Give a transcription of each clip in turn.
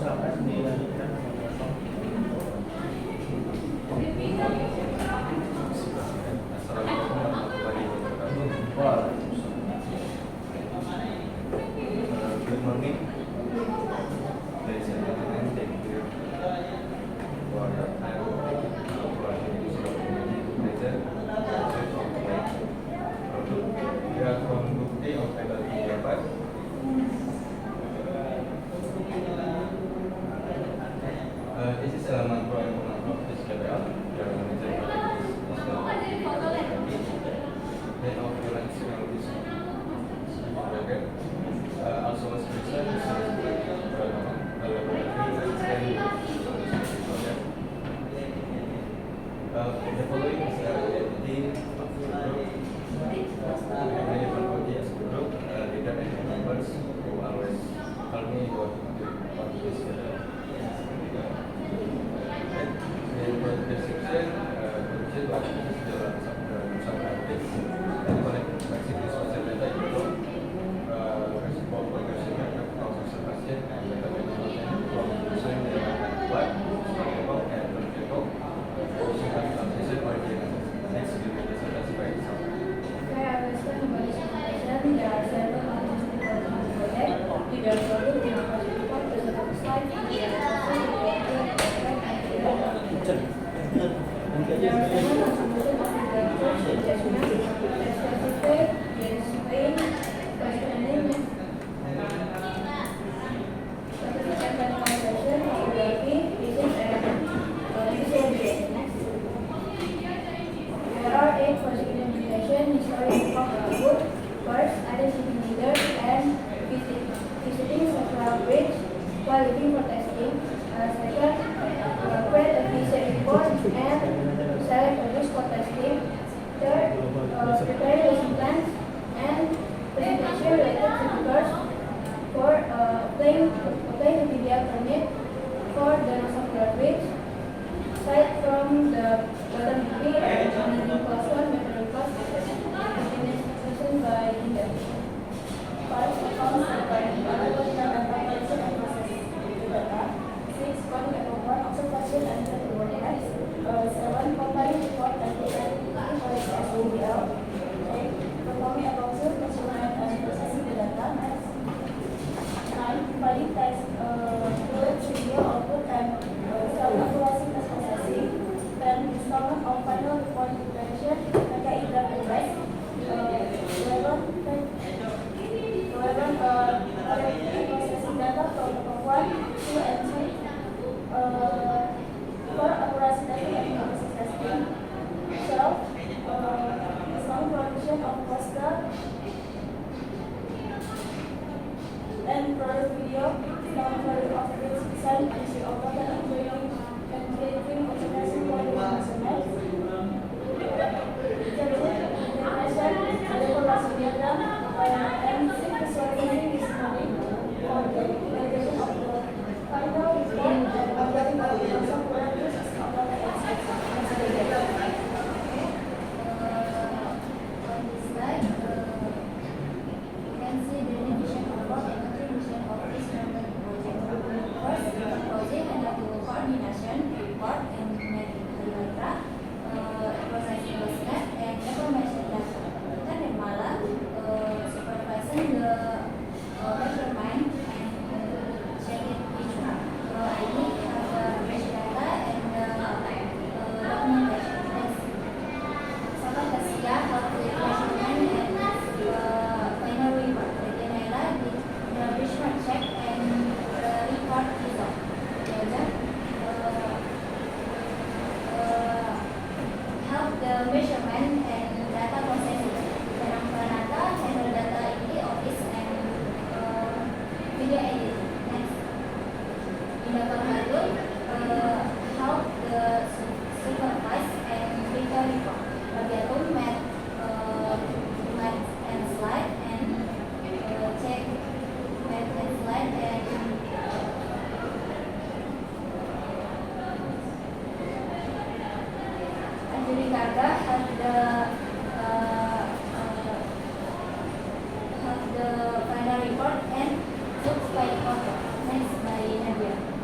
Good morning, ladies and gentlemen. Thank you for your time for this opportunity we are from Group A of faculty Japan. This is halaman program of this KPL. Your manager is head of freelance technologies. Also was research the following is the identity of the group. Everybody as a group, leader and members who always help me what this the section final report and subscribe. Next by Nadia.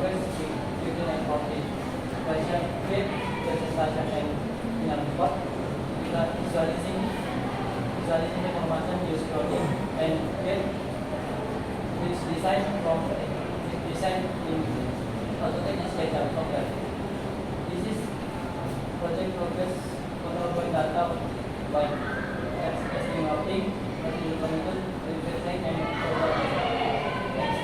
progress with 15 and 14. Version create presentation and final report. Visualizing information use coding and get which design in Autodesk SketchUp software. This is project progress control by data by estimating, monitoring, reflecting, and next.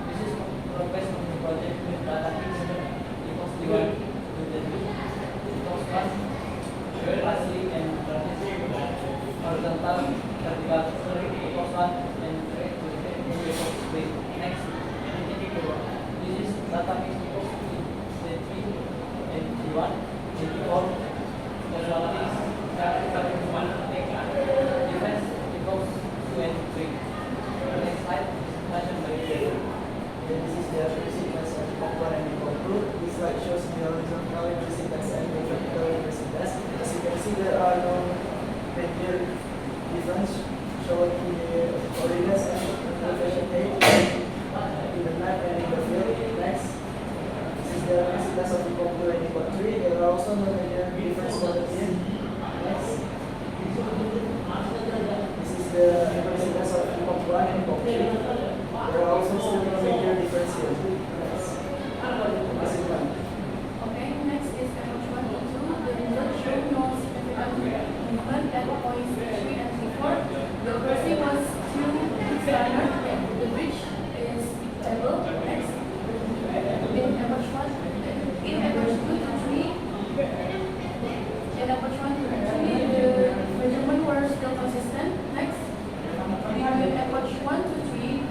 This is progress of the project with data equals D1 to the equals 1, classic and horizontal, vertical equals 1, and equals 3. Next. This is data equals D3 and D1, D4, personalities, defense equals 2 and 3. Next slide is mentioned by Diego. This is the precedence of Epoch 1 and Epoch 2. This slide shows the horizontal precedence and the vertical precedence. As you can see, there are no major difference shown in the ordinance and information page, in the map and in the field. Next, this is the precedence of Epoch 2 and Epoch 3. There are also no major difference shown here. Next, this is the precedence of Epoch 1 and Epoch 3. There are also still no major difference here. Okay, next is Epoch 1 and 2. The result show no significant movement at points 3 and 4. The crossing was too standard and the bridge is stable. Next, in Epoch 1, in Epoch 2 to 3, in Epoch 1 to 3, the measurement were still consistent. Next, between Epoch 1 to 3,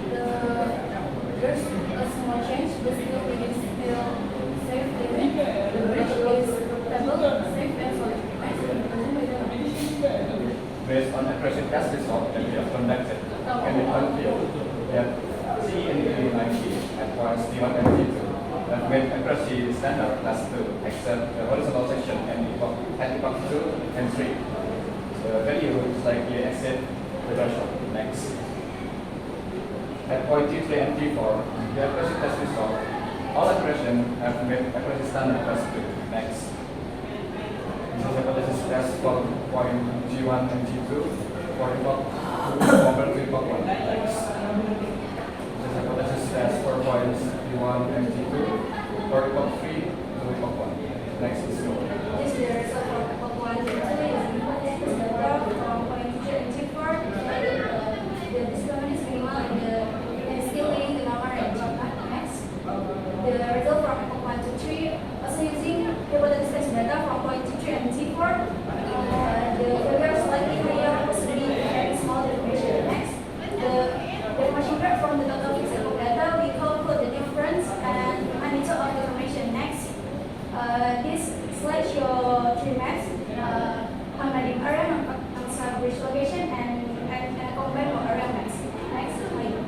there's a small change, but still it is still safe living. The bridge is stable, safe and solid. Next, Based on accuracy test result that we have conducted, can be confirmed that C and D90 at points D1 and D2 have made accuracy standard class 2 except the horizontal section and at epoch 2 and 3. The value is likely exceed the threshold. Next. At point T3 and T4, the accuracy test result, all accuracy have made accuracy standard class 2. Next. This is hypothesis test for point G1 and G2 for epoch 2 compared to epoch 1. Next. This is hypothesis test for points G1 and G2 for epoch 3 to epoch 1. Next is no. This is the result of Epoch 1 and 2 is the graph from point G and G4. The discovery is minimal and still within the normal range. Next, the result from Epoch 1 to 3, also using hypothesis test data from point T3 and T4. The failure is slightly higher, possibly very small deformation. Next, the deformation graph from the total fixed Epoch data, we calculate the difference and magnitude of deformation. Next, this slide shows 3 maps, combined area, bridge location, and combined area maps. Next, slide.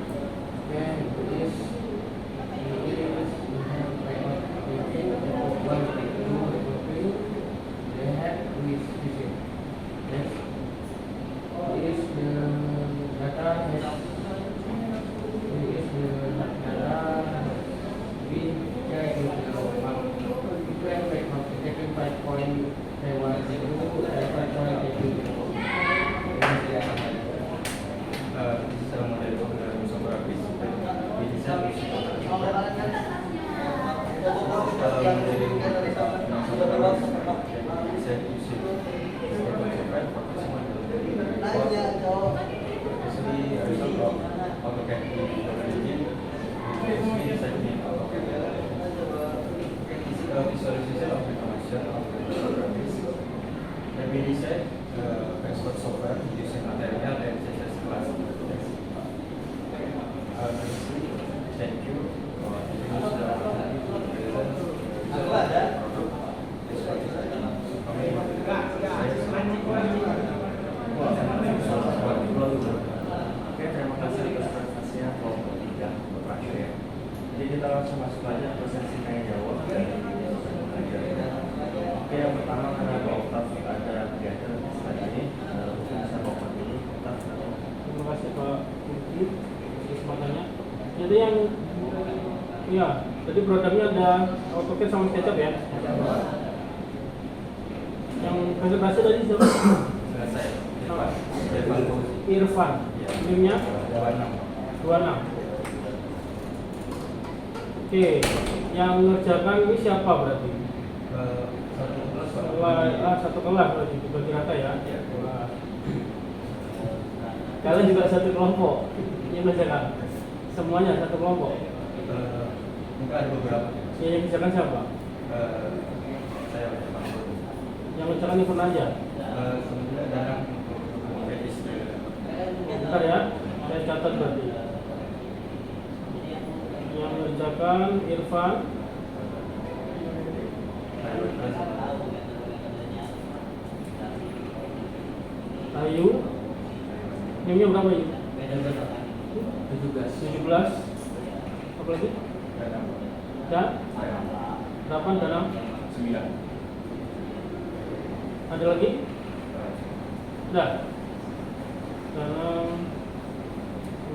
Expert software using material and CSS class. Thank you for terima kasih atas presentasinya kelompok 3 untuk terakhir ya. Jadi kita langsung masuk aja ke sesi tanya jawab dari Oke, yang pertama karena ada Oktaf, ada Diana tadi ini, mungkin bisa Oktaf dulu. Oktaf, Terima kasih Pak Putri atas kesempatannya. Jadi yang Iya, jadi produknya ada AutoCAD sama SketchUp ya. Yang presentasi tadi siapa? Saya. Sama. Irfan Fauzi. Irfan. Ya. Nimnya 26. 26. Oke, yang mengerjakan ini siapa berarti? Satu plus Satu kelas berarti dibagi rata ya. Ya. Wah. Kalian juga satu kelompok yang mengerjakan. Semuanya satu kelompok. Mungkin ada beberapa. Yang mengerjakan siapa? Saya Irfan Fauzi. Yang mengerjakan Irfan aja. Sebenarnya dalam register. Bentar ya, saya catat berarti. Yang mengerjakan Irfan, Ayu. Nimnya berapa Ayu? 17. Apa lagi? Dan 8 dan 9. ada lagi? Dah. Dalam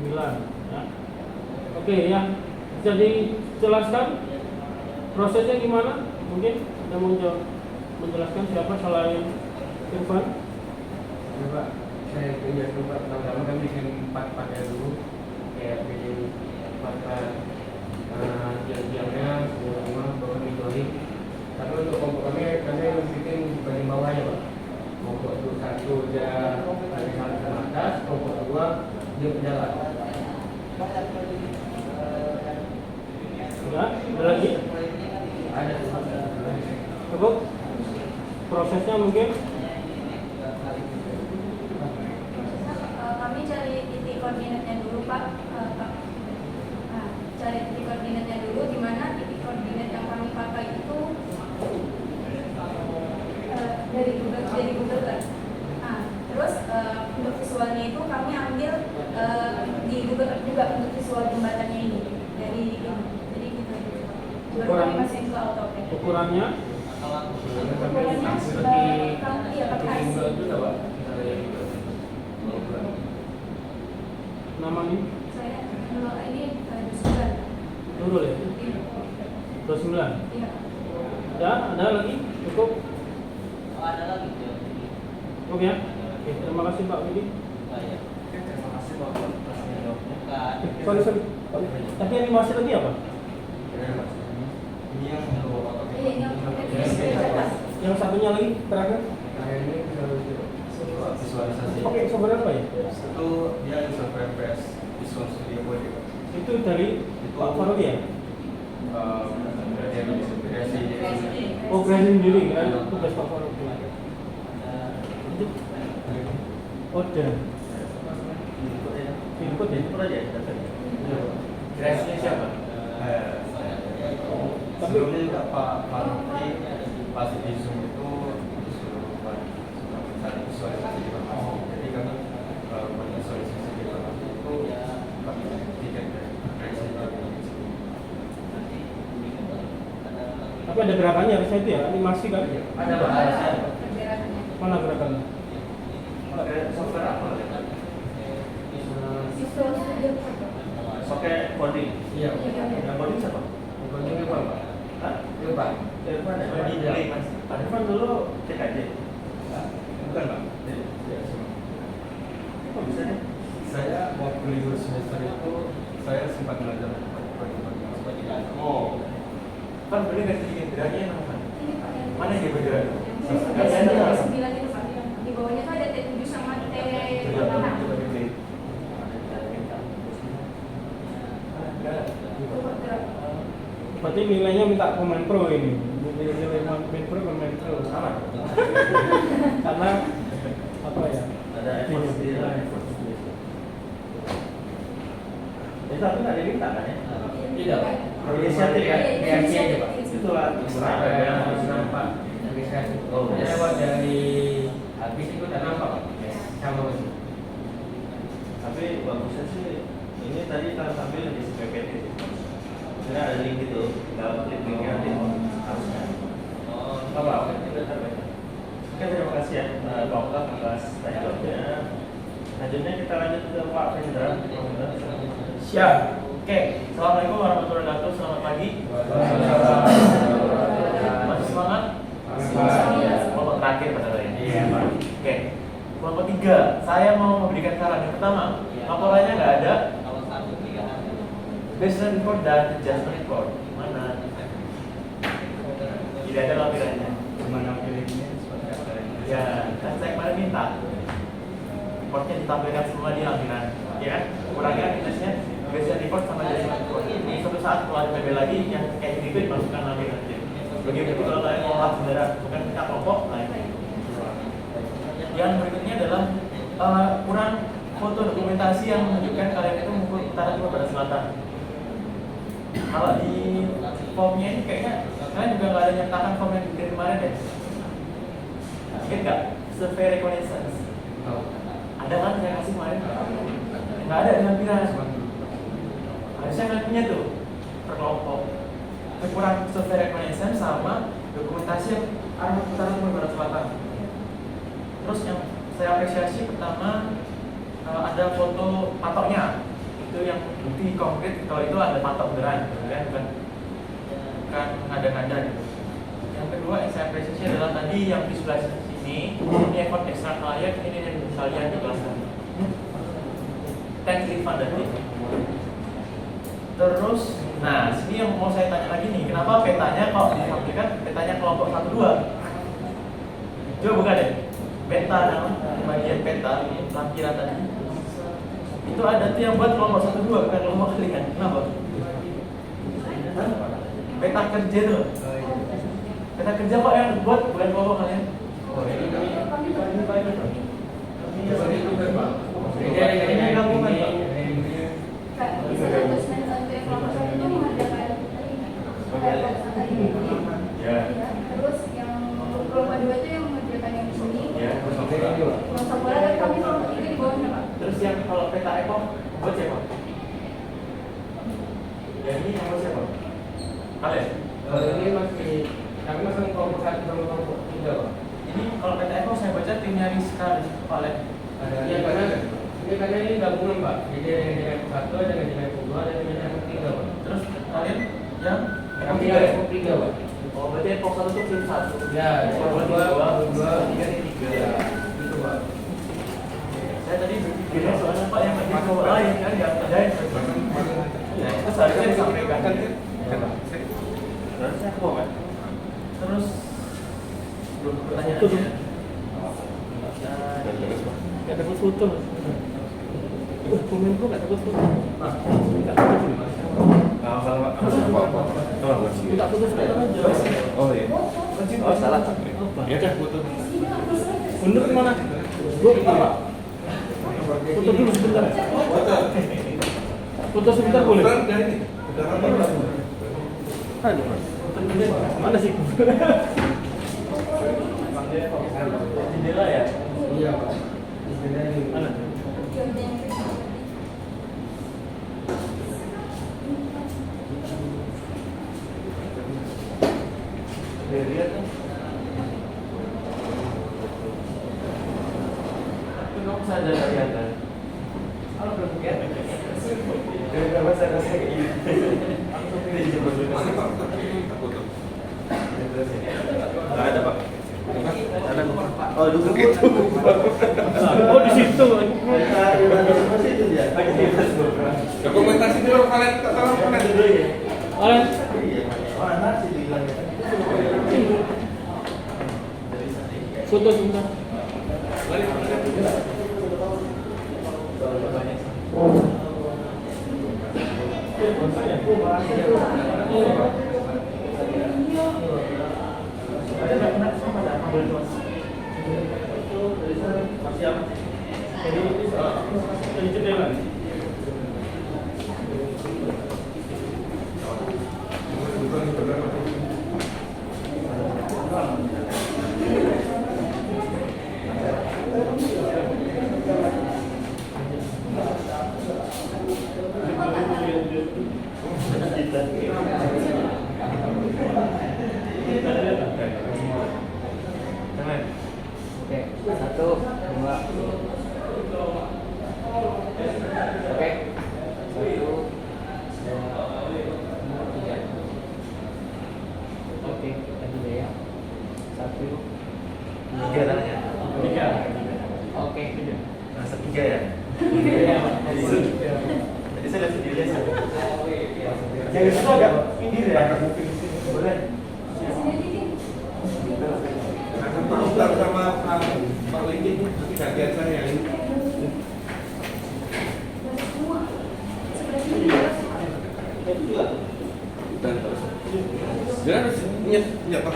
9 ya. Oke ya. Bisa dijelaskan prosesnya gimana? Mungkin ada mau menjelaskan siapa selain Irfan? Ya Pak, saya kerja dulu Pak. Pertama kami bikin 4 pakai dulu, kayak bikin 4 tiang-tiangnya, semua rumah, baru ditulis. Tapi untuk kelompok kami bikin bagian bawahnya Pak. Kelompok itu 1 dia dari sana ke atas, kelompok 2 dia berjalan. Ya, ada lagi? Ada Cukup? Prosesnya mungkin? Kami cari titik koordinatnya dulu Pak. Nah, cari titik koordinatnya dulu, di mana titik koordinat yang kami pakai itu dari Google Earth. Nah, terus untuk visualnya itu kami ambil di Google Earth juga untuk visual jembatannya ini. Jadi gitu. Baru kami masukin ke AutoCAD. Ukurannya? Ukurannya iya pakai IC. Namanya? Saya ini Dusulan. Nurul ya? Iya. 29. Iya. Ya, ada lagi? Cukup? Ada lagi tuh. Oke ya? Oke, terima kasih Pak Widi. Terima kasih Bapak atasnya jawabnya. Sorry. Tadi animasi lagi apa? Ini yang bawa Iya, ini yang Yang satunya lagi terakhir? ini visualisasi. Oke, software apa ya? Itu dia software press Visual Studio Code. Itu dari Pak Farodi ya? Kreasi. Oh, kreasi sendiri kan? Tugas Pak Farodi. Itu order. Input ya? Input aja. Kreasinya siapa? Sebelumnya juga Pak Farodi pas di Zoom itu disuruh buat visualisasi di Farmasi. Jadi kami visualisasi di Farmasi itu kami tiket kreasi dari Tapi ada gerakannya harusnya itu ya? Animasi kan? ada bahasa Mana gerakannya? pakai software apa? Visual Studio Code. Pakai coding. Iya. Yang coding siapa? Bukannya Irfan Pak. Hah? Irfan. Irfan ya? Di Iya. Pak Irfan dulu cek aja. Bukan Pak? Ya, semua. Kok bisa deh? Saya waktu libur semester itu saya sempat belajar coding. Oh. Kan boleh ngasih gendernya yang mana? Ini Pak yang Mana yang bendera? yang 9 itu Pak. Di bawahnya tuh ada T7 sama T8. Itu Pak gerak. Berarti nilainya minta pemain pro ini. Nilai pemain pro Sama. karena apa ya? Ada effort sendiri lah. Tapi nggak diminta kan ya? Tidak Pak. Inisiatif kan? Kreasi aja Pak. Itulah Apa yang harus nampak? Registrasi. Oh, yes. Lewat dari habis itu tak nampak Pak. Sama masih. Tapi bagusnya sih ini tadi kita sambil di PPT. Sebenarnya ada link itu, tinggal klik linknya nanti harusnya. Oh, Apa? Oke, terima kasih ya Pak Okta atas tanya jawabnya. Selanjutnya kita lanjut ke Pak Vendra. Siap. Oke, assalamualaikum warahmatullahi wabarakatuh. Selamat pagi. Masih semangat? Kelompok terakhir padahal ya. Iya, Pak. Oke, kelompok 3. Saya mau memberikan saran. Yang pertama, laporannya nggak ada. Baseline report dan adjustment report. Mana? Tidak ada lampirannya. Cuma nampilnya seperti apa ya? Ya, kan saya kemarin minta reportnya ditampilkan semua di lampiran, ya kan? Kurangnya minusnya baseline report sama adjustment report. Suatu saat kalau ada PB lagi yang kayak gitu dimasukkan lampiran aja. Begitu kalau kalian mau olah beneran, bukan kita kelompok lain. Yang berikutnya adalah kurang foto dokumentasi yang menunjukkan kalian itu mengukur utara timur barat selatan. Kalau di formnya ini kayaknya kalian juga nggak ada nyatakan form yang dari kemarin deh. Ingat nggak? Survey reconnaissance. Ada kan saya kasih kemarin? Nggak ada di lampiran. Harusnya kalian punya tuh per kelompok. Kurang survey reconnaissance sama dokumentasi yang arah utara timur barat selatan. Terus yang saya apresiasi pertama ada foto patoknya. Itu yang bukti konkret kalau itu ada patok beneran, kan? Bukan ngada-ngada gitu. Yang kedua yang saya apresiasi adalah tadi yang di sebelah sini, ini effort extra client, ini yang kalian dijelaskan. Tax refund tadi. Terus, nah sini yang mau saya tanya lagi nih, kenapa petanya kalau ditampilkan petanya kelompok 1-2? Coba buka deh, peta bagian peta lampiran tadi. Itu ada tuh yang buat kelompok 1-2, bukan kelompok kalian. Kenapa? Peta kerja tuh. Peta kerja kok yang buat bukan kelompok kalian? Ini gabungan Pak. Ya. Terus yang kelompok 2 itu yang mengerjakan yang di sini. Ya. Kelompok bola dan kami kelompok 3 di bawahnya Pak. Terus yang kalau peta ekor buat siapa? Yang ini yang buat siapa? Kalian? Kalau ini masih kami masih kelompok 1 sama kelompok 3, Pak. Ini kalau peta ekor saya baca timnya Rizka dan Valen. Iya, karena ini gabungan, Pak. Jadi ada yang dengan 1, ada yang dengan 2, ada yang dengan 3, Pak. Terus kalian yang Kami tiga ya? kelompok 3, Pak. Oh berarti ekor 1 itu tim 1. Ya, ekor 2, 3 ini 3. Ya, itu, Pak. Saya tadi berpikirnya soalnya Pak yang lagi kelompok lain kan nggak kerjain. Ya itu seharusnya disampaikan. Harusnya aku kan. Terus belum pertanyaannya. Gak dapat foto. Komenku gak dapat foto. Minta foto sekarang aja. Oh iya. Oh salah. Ya kan foto. Bener kemana? Gue apa? Foto dulu sebentar. Foto sebentar boleh? Aduh. Mana sih? Jendela ya? Iya, Pak. Mana? Lihat kan? Tapi kamu sadar kelihatan. Kalau belum kelihatan. Kenapa saya rasa kayak gini? Aku tuh pilih jemput dulu. Nggak ada Pak. Oh duduk itu. Oh di situ. Dokumentasi dulu kalian tolong kalian dulu ya. Kalian Mana sih bilangnya? foto sebentar. Oke, 1, 2. Yang itu agak pinggir ya. Boleh. Ntar sama Pak Liki nanti gantian saya yang ini. Jangan nyet Pak.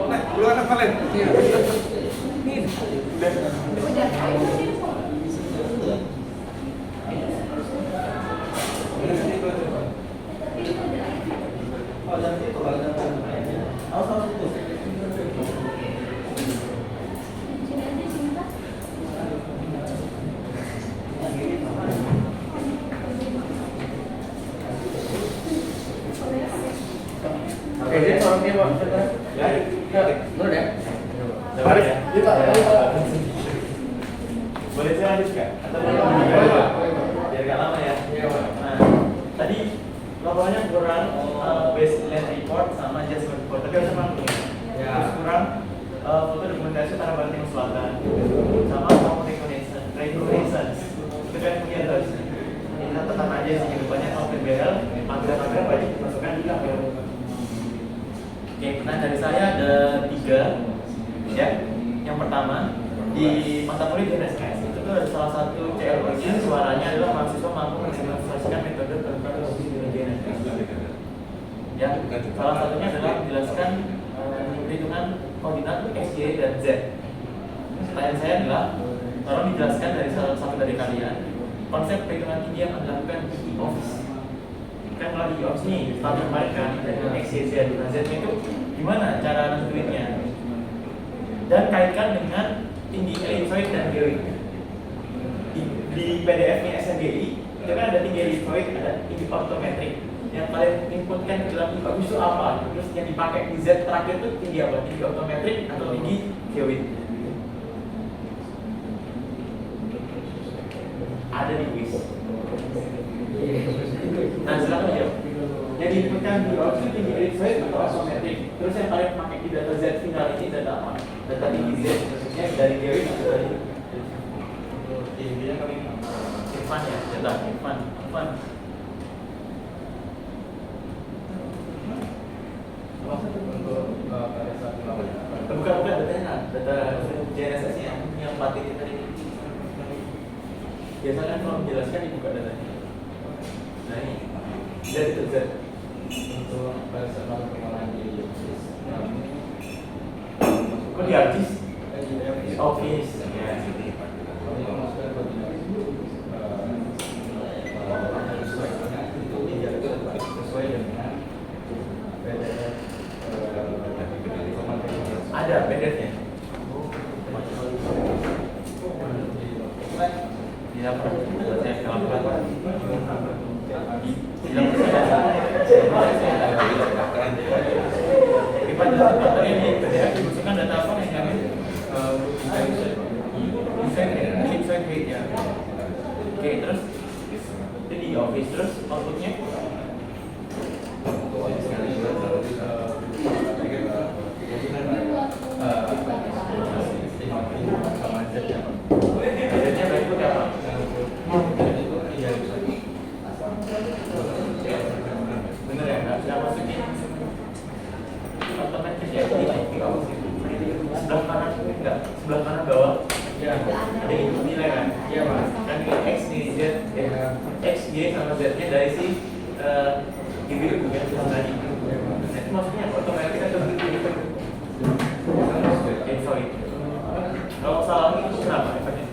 Nah, keluar apa Valen? Oh, dan itu ada harus itu. Oke, jadi orangnya Pak. Ya, Benar ya? Baris ya? Iya, Pak. Boleh saya lanjut nggak? Atau Boleh, Pak. biar nggak lama ya? Iya, Pak. Nah, tadi laporannya kurang baseline report sama adjustment report. Tapi harus memang Ya. terus kurang foto dokumentasi tanah Barat Timur Selatan sama home reconnaissance. Itu kan punya terus. Ini tetap aja sih kedepannya kalau PBL panggilan-panggilan banyak dimasukkan di KPU. Oke, nah dari saya ada 3 ya. Yang pertama di mata kuliah DNSS itu tuh ada salah satu CLO-nya suaranya adalah mahasiswa mampu mendemonstrasikan metode penentuan posisi di DNSS. Ya, salah satunya adalah menjelaskan perhitungan koordinat X, Y, dan Z. Pertanyaan saya adalah tolong dijelaskan dari salah satu dari kalian konsep perhitungan tinggi yang dilakukan di office. Kan kalau di office nih, tahun kemarin kan perhitungan X, Y, Z, dan Z itu gimana cara nentuinnya? Dan kaitkan dengan tinggi ellipsoid dan geoid. Di PDF-nya SNGI itu kan ada tinggi ellipsoid, ada tinggi ortometrik. Yang kalian inputkan ke dalam IPA itu apa? Terus yang dipakai di Z terakhir itu tinggi apa? Tinggi ortometrik atau tinggi geoid? Ada di quiz. Nah, silakan jawab. Yang diinputkan di OPS itu tinggi ellipsoid atau ortometrik. Terus yang kalian pakai di data Z final ini data apa? Data tinggi Z, maksudnya dari geoid atau dari tingginya kami Irfan ya, data Irfan. Bukan datanya, data JNSS yang batin tadi. Biasanya kan kalau menjelaskan dibuka datanya. Nah ini Z itu Z Untuk pada saat melakukan pengolahan di office. kok di artis? Office ya. Sesuai dengan PDF Ada PDF-nya. Tidak pernah. Saya kalau berapa? Tidak pernah. Ini PDF dimasukkan data apa yang kami ellipsoid height ya. Oke, terus itu di office terus outputnya budgetnya berarti berapa? Bener ya, nggak masukin otomatis ya, sebelah kanan enggak, sebelah kanan bawah Ya, ada input nilai kan? iya Mas. Kan ini X nih Z ya. X, Y sama Z nya dari si GBU bukan yang tadi. Nah, itu maksudnya otomatis atau begitu? Sorry. Kalau salah itu kenapa efeknya?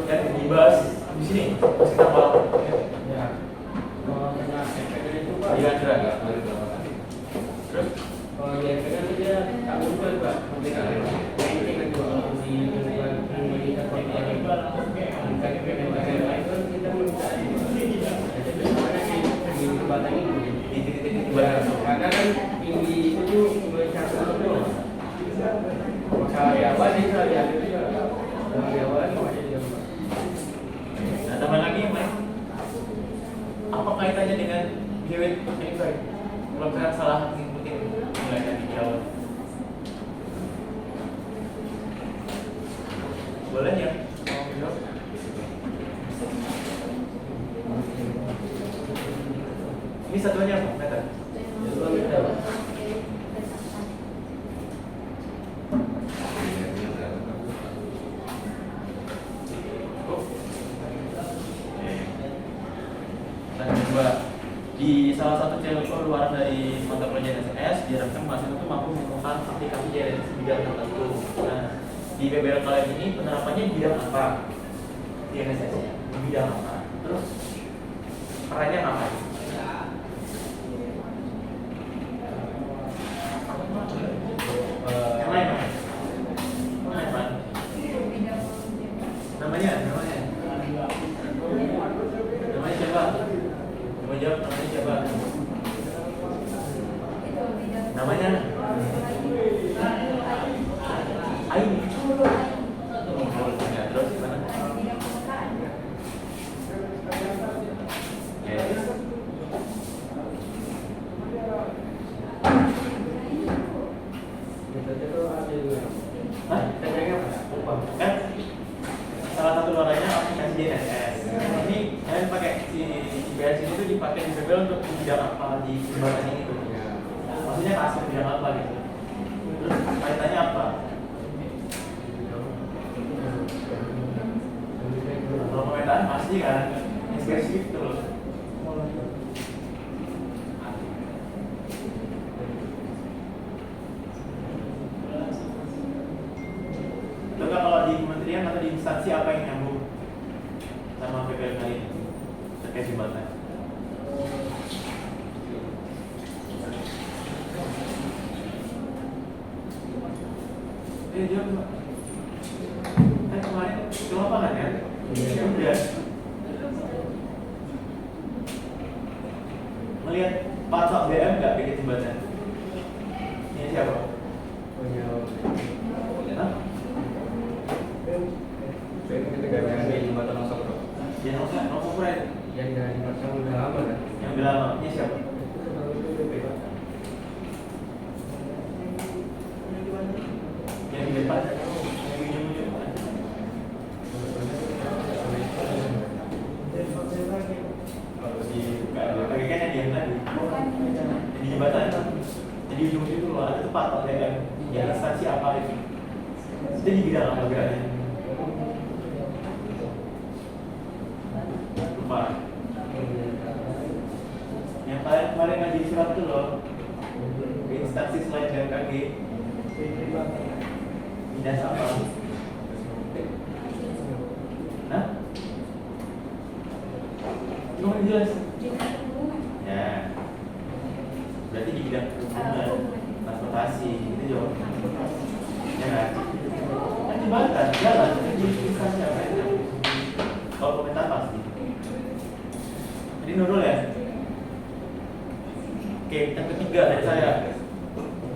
Dan dibahas di sini kita bahas. Ya. Kalau kena efeknya itu Pak. Iya, jelas. Terus Kalau di efeknya itu dia tak muncul Pak. Karena kan tinggi itu bercampur tuh. Karyawan itu karyawan juga. Karyawan masih juga. nah, tambah lagi yang lain. Apa kaitannya dengan geoid ellipsoid? Kalau saya salah ngikutin nilainya di awal. Boleh ya? Ini satuannya apa? Meter? Dan kedua, di salah satu jalur keluar dari mata pelajaran SS diharapkan mahasiswa itu mampu menemukan aplikasi di bidang tertentu. Nah, di PBL kalian ini penerapannya di bidang apa? Di NSS nya di bidang apa? Terus perannya apa? Yang lain apa? Yang lain apa? Namanya siapa? Coba jawab, namanya siapa? Namanya Aini. Ya, terus gimana? Hah? Kan salah satu luarannya aplikasi DNS. Ini kalian pakai si BS ini tuh dipakai di PBL untuk bidang apa di jembatan ini tuh? Maksudnya kasih bidang apa gitu? Terus kaitannya apa? Kalau pemetaan pasti kan yang spesifik terus. Coba kalau di kementerian atau di instansi apa yang nyambung sama PBL kali ini terkait jembatan? Jawab Pak. Kan kemarin ke lapangan kan? Udah. Melihat patok BM nggak bikin jembatan? Ini siapa? Hah? Yang dari masa udah lama kan? Yang udah lama, ini siapa? Yang di depan, yang ujung-ujung. Kalau di pakai kan yang diam tadi, di jembatan, jadi ujung-ujung itu loh, ada tuh patok BM. Ya instansi apa itu? Itu di bidang apa geraknya? Lupa. Yang kemarin ngaji surat tuh loh, ke instansi selain BMKG. Dinas apa? Hah? Cuma jelas. Ya. Berarti di bidang perhubungan, transportasi, itu jawab. Ya kan? Kan jembatan, jalan, jadi instansi apa itu? Kalau komentar pasti. Jadi Nurul ya. Oke, yang ketiga dari saya.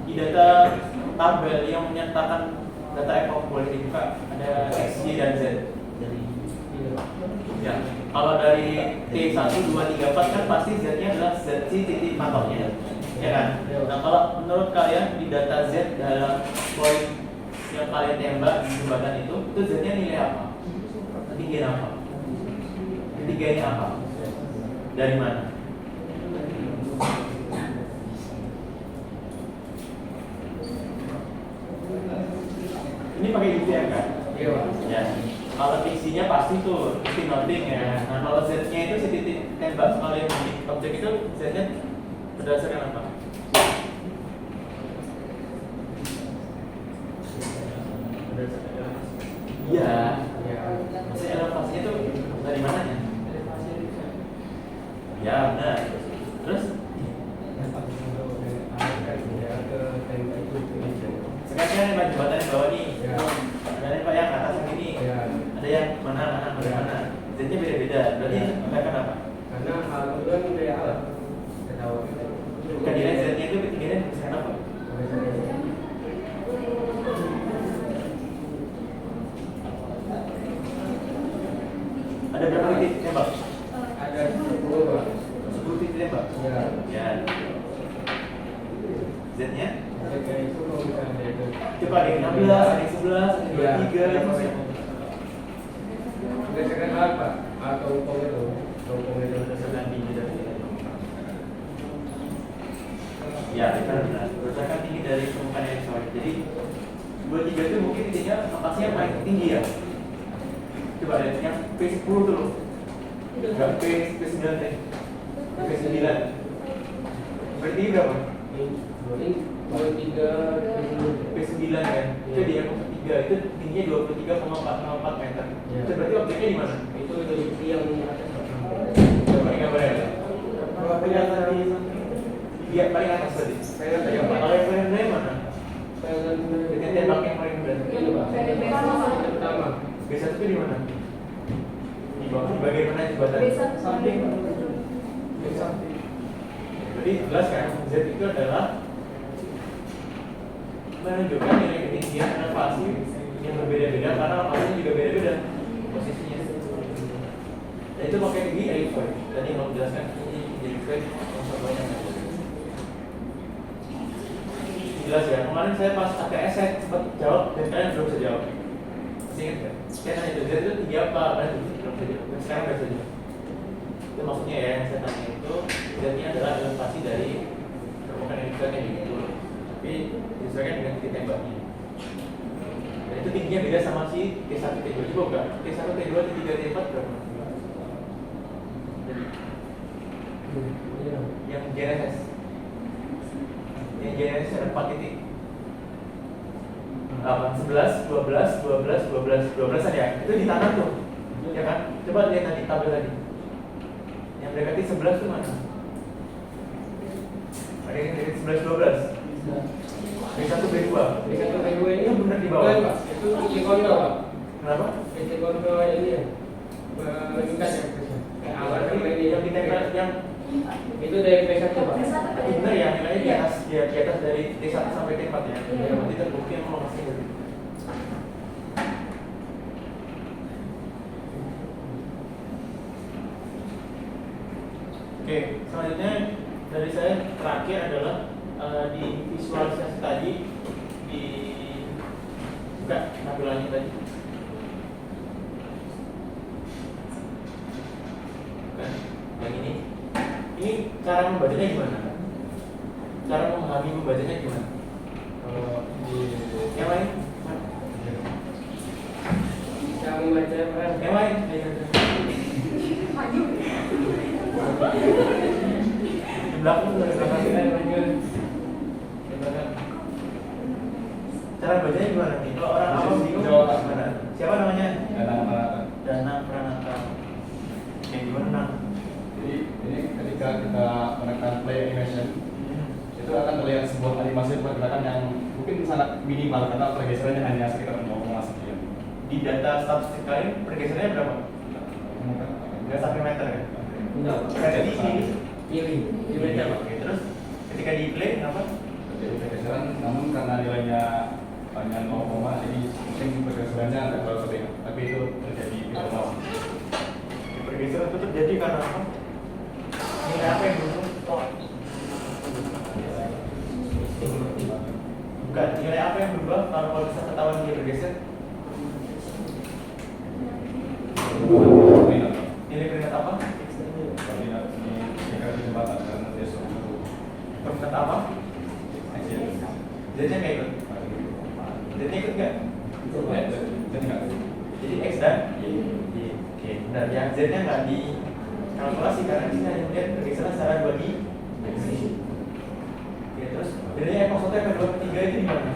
Di data tabel yang menyertakan data ekor boleh dibuka, ada X, Y, dan Z. Ya, kalau dari T1, 2, 3, 4 kan pasti Z-nya adalah Z titik patoknya, ya kan? Nah, kalau menurut kalian di data Z dalam poin yang kalian tembak di jembatan itu Z-nya nilai apa? Ketiganya apa? Ketiganya apa? Dari mana? Ini pakai UTM kan? Iya Pak. Ya. Kalau fiksinya pasti tuh titik noting ya. Nah kalau Z-nya itu si titik tembak kalian di objek itu Z-nya berdasarkan apa? Iya. Maksudnya elevasinya tuh dari mananya? Ya benar. Terus? Sekarang kan yang jembatan yang bawah nih. Ada yang Pak yang atas yang ini. Ada yang mana. Z-nya beda-beda. Berarti menggunakan apa? Karena alur dari alat. Bukan nilai Z-nya itu ketiganya berdasarkan apa? Ada berapa titik tembak? Ada 10 Pak. 10 titik tembak? Ya. Z-nya? Itu kalau misalnya itu Coba ada yang 16, ada yang 11, ada yang 23, berdasarkan apa? Atau hukum itu berdasarkan tinggi dari ya, benar. Berdasarkan tinggi dari permukaan yang solid. Jadi 23 itu mungkin titiknya lokasinya paling tinggi ya. Coba lihat yang P10 dulu. Enggak P9 deh. P9. Berarti berapa? ini 23 P9 kan. Itu di yang ketiga itu tingginya 23,404 meter. Ya. Itu berarti objeknya di mana? itu dari yang atas. Coba gambarnya. Kalau kelihatan di Iya, paling atas tadi. Saya kata yang Kalau yang paling rendah yang mana? saya Dengan tembak yang paling rendah. ini Pak. Yang pertama. B1 itu di mana? Di bawah, di bagian mana jembatan? samping Jadi jelas kan, Z itu adalah menunjukkan nilai ketinggian elevasi yang berbeda-beda karena elevasinya juga beda-beda posisinya. Dan itu pakai tinggi Eiffel. Tadi mau jelaskan ini Eiffel contohnya. Jelas ya. Kemarin saya pas ATS saya sempat jawab dan kalian belum bisa jawab. Masih ingat nggak? Saya tanya itu Z itu tinggi apa? Kalian belum bisa jawab. Sekarang bisa jawab. Itu maksudnya ya yang saya tanya itu Z-nya adalah elevasi dari permukaan yang disesuaikan gitu, tapi disesuaikan dengan titik tembaknya. Dan itu tingginya beda sama si T1 T2 juga enggak? T1 T2 T3 T4 berapa? Yang GNSS ada 4 titik. 11, 12, 12, 12, 12 aja. Itu di tanah tuh. Ya kan? Coba lihat tadi tabel tadi. Yang mendekati 11 itu mana? Ada yang mendekati 11, 12. B1, B2. B1 B2 ini Itu benar di bawah. bukan, Pak. Itu titik kontrol, Pak. Kenapa? Titik kontrol ini ya. Meningkat ya. Kayak awal kan ini Yang ditempel yang itu dari P1, Pak. benar ya, nilainya di atas di atas dari T1 sampai T4 ya. Iya. Berarti terbukti yang lokasi itu. Oke, selanjutnya dari saya terakhir adalah di visualisasi tadi di buka tampilannya tadi. Bukan, yang ini cara membacanya gimana? Cara memahami membacanya gimana? Yang lain? Cara membaca, Pak. Yang lain? Di belakang dari belakang kita yang lanjut. Di belakang. Cara bacanya gimana nih? Kalau orang awam bingung gimana? Siapa namanya? Dana Pranata. Yang gimana? Jadi ini ketika kita menekan play animation itu akan terlihat sebuah animasi pergerakan yang mungkin sangat minimal karena pergeserannya hanya sekitar 0,1 sekian. Di data statistik kalian pergeserannya berapa? Nggak sampai meter kan? Enggak, Pak. Jadi ini Ini meter, Pak. Oke, terus ketika di play kenapa? Jadi pergeseran namun karena nilainya hanya 0, jadi mungkin pergeserannya tidak terlalu terlihat. Tapi itu terjadi di normal. Di pergeseran itu terjadi karena apa? Nilai apa yang berubah? Bukan, nilai apa yang berubah kalau bisa ketahuan dia bergeser? Nilai peringkat apa? Peringkat apa? Z-nya nggak ikut? Z-nya ikut nggak? Jadi X dan Y. Oke, benar. Yang Z-nya nggak dikalkulasi karena di sini hanya melihat pergeseran secara bagi sisi. Oke, terus bedanya epoch 1, epoch 2, ketiga itu di mana?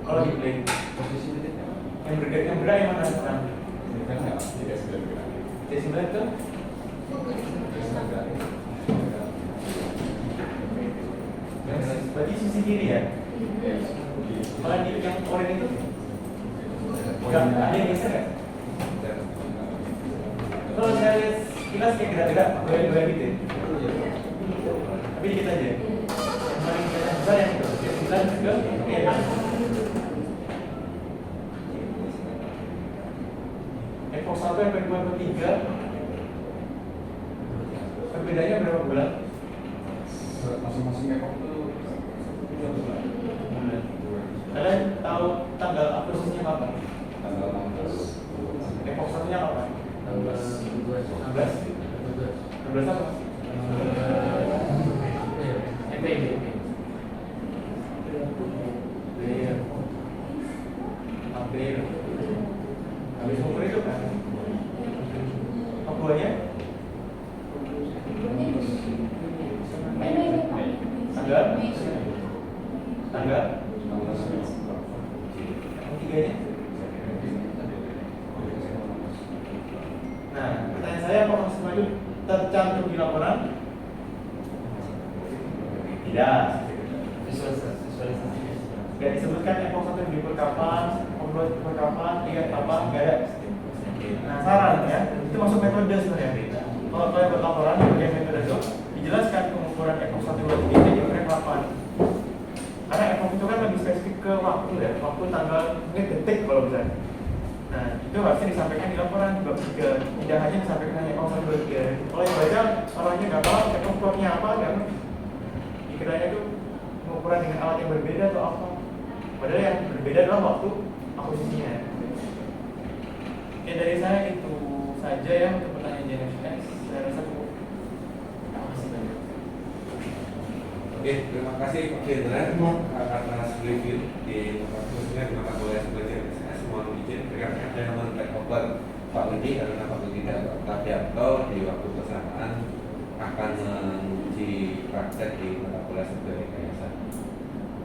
Kalau di play Posisi titiknya yang bergerak yang mana sekarang? tidak segera bergerak. C9 itu? Berarti sisi kiri ya? Kalau di yang oranye itu? Enggak, ada yang geser nggak? Kalau saya lihat kilas kayak gerak-gerak, goyang-goyang gitu ya? Tapi dikit aja. Yang paling kelihatan besar yang itu, C9 juga, oke. Epoch 1, epoch 2, epoch 3 perbedaannya berapa bulan? Masing-masing epoch itu Bulan. Kalian tahu tanggal Agustusnya kapan? tanggal 16 Epok satunya apa? Tanggal 16 apa? April. Habis umur itu kan? Keduanya? Tanggal? Tanggal? Yang tiganya? Nah, pertanyaan saya apakah semua itu tercantum di laporan? Tidak. Tidak disebutkan epok 1 diukur kapan, epok 2 diukur kapan, 3 kapan, nggak ada. Nah, saran ya, itu masuk metode sebenarnya. Kalau kalian buat laporan bagian metode itu dijelaskan pengukuran epok 1, 2, 3 itu diukur kapan. Karena epok itu kan lebih spesifik ke waktu ya, waktu, tanggal, menit, detik kalau bisa. Nah, itu harusnya disampaikan di laporan bab 3. Tidak hanya disampaikan hanya epok 1, 2, 3. Kalau yang baca orangnya nggak tahu epok keluarnya apa, kan? Dikiranya itu pengukuran dengan alat yang berbeda atau apa. Padahal yang berbeda adalah waktu akuisisinya. Oke, dari saya itu saja ya untuk pertanyaan JNFX. Saya rasa cukup. Terima kasih banyak. Oke, terima kasih Pak Jenderal atas review di khususnya di mata kuliah belajar saya semua izin rekan-rekan saya nomor over Pak Budi karena Pak Budi dan Pak Tianto di waktu bersamaan akan menguji praktek di mata kuliah sebagai rekayasa.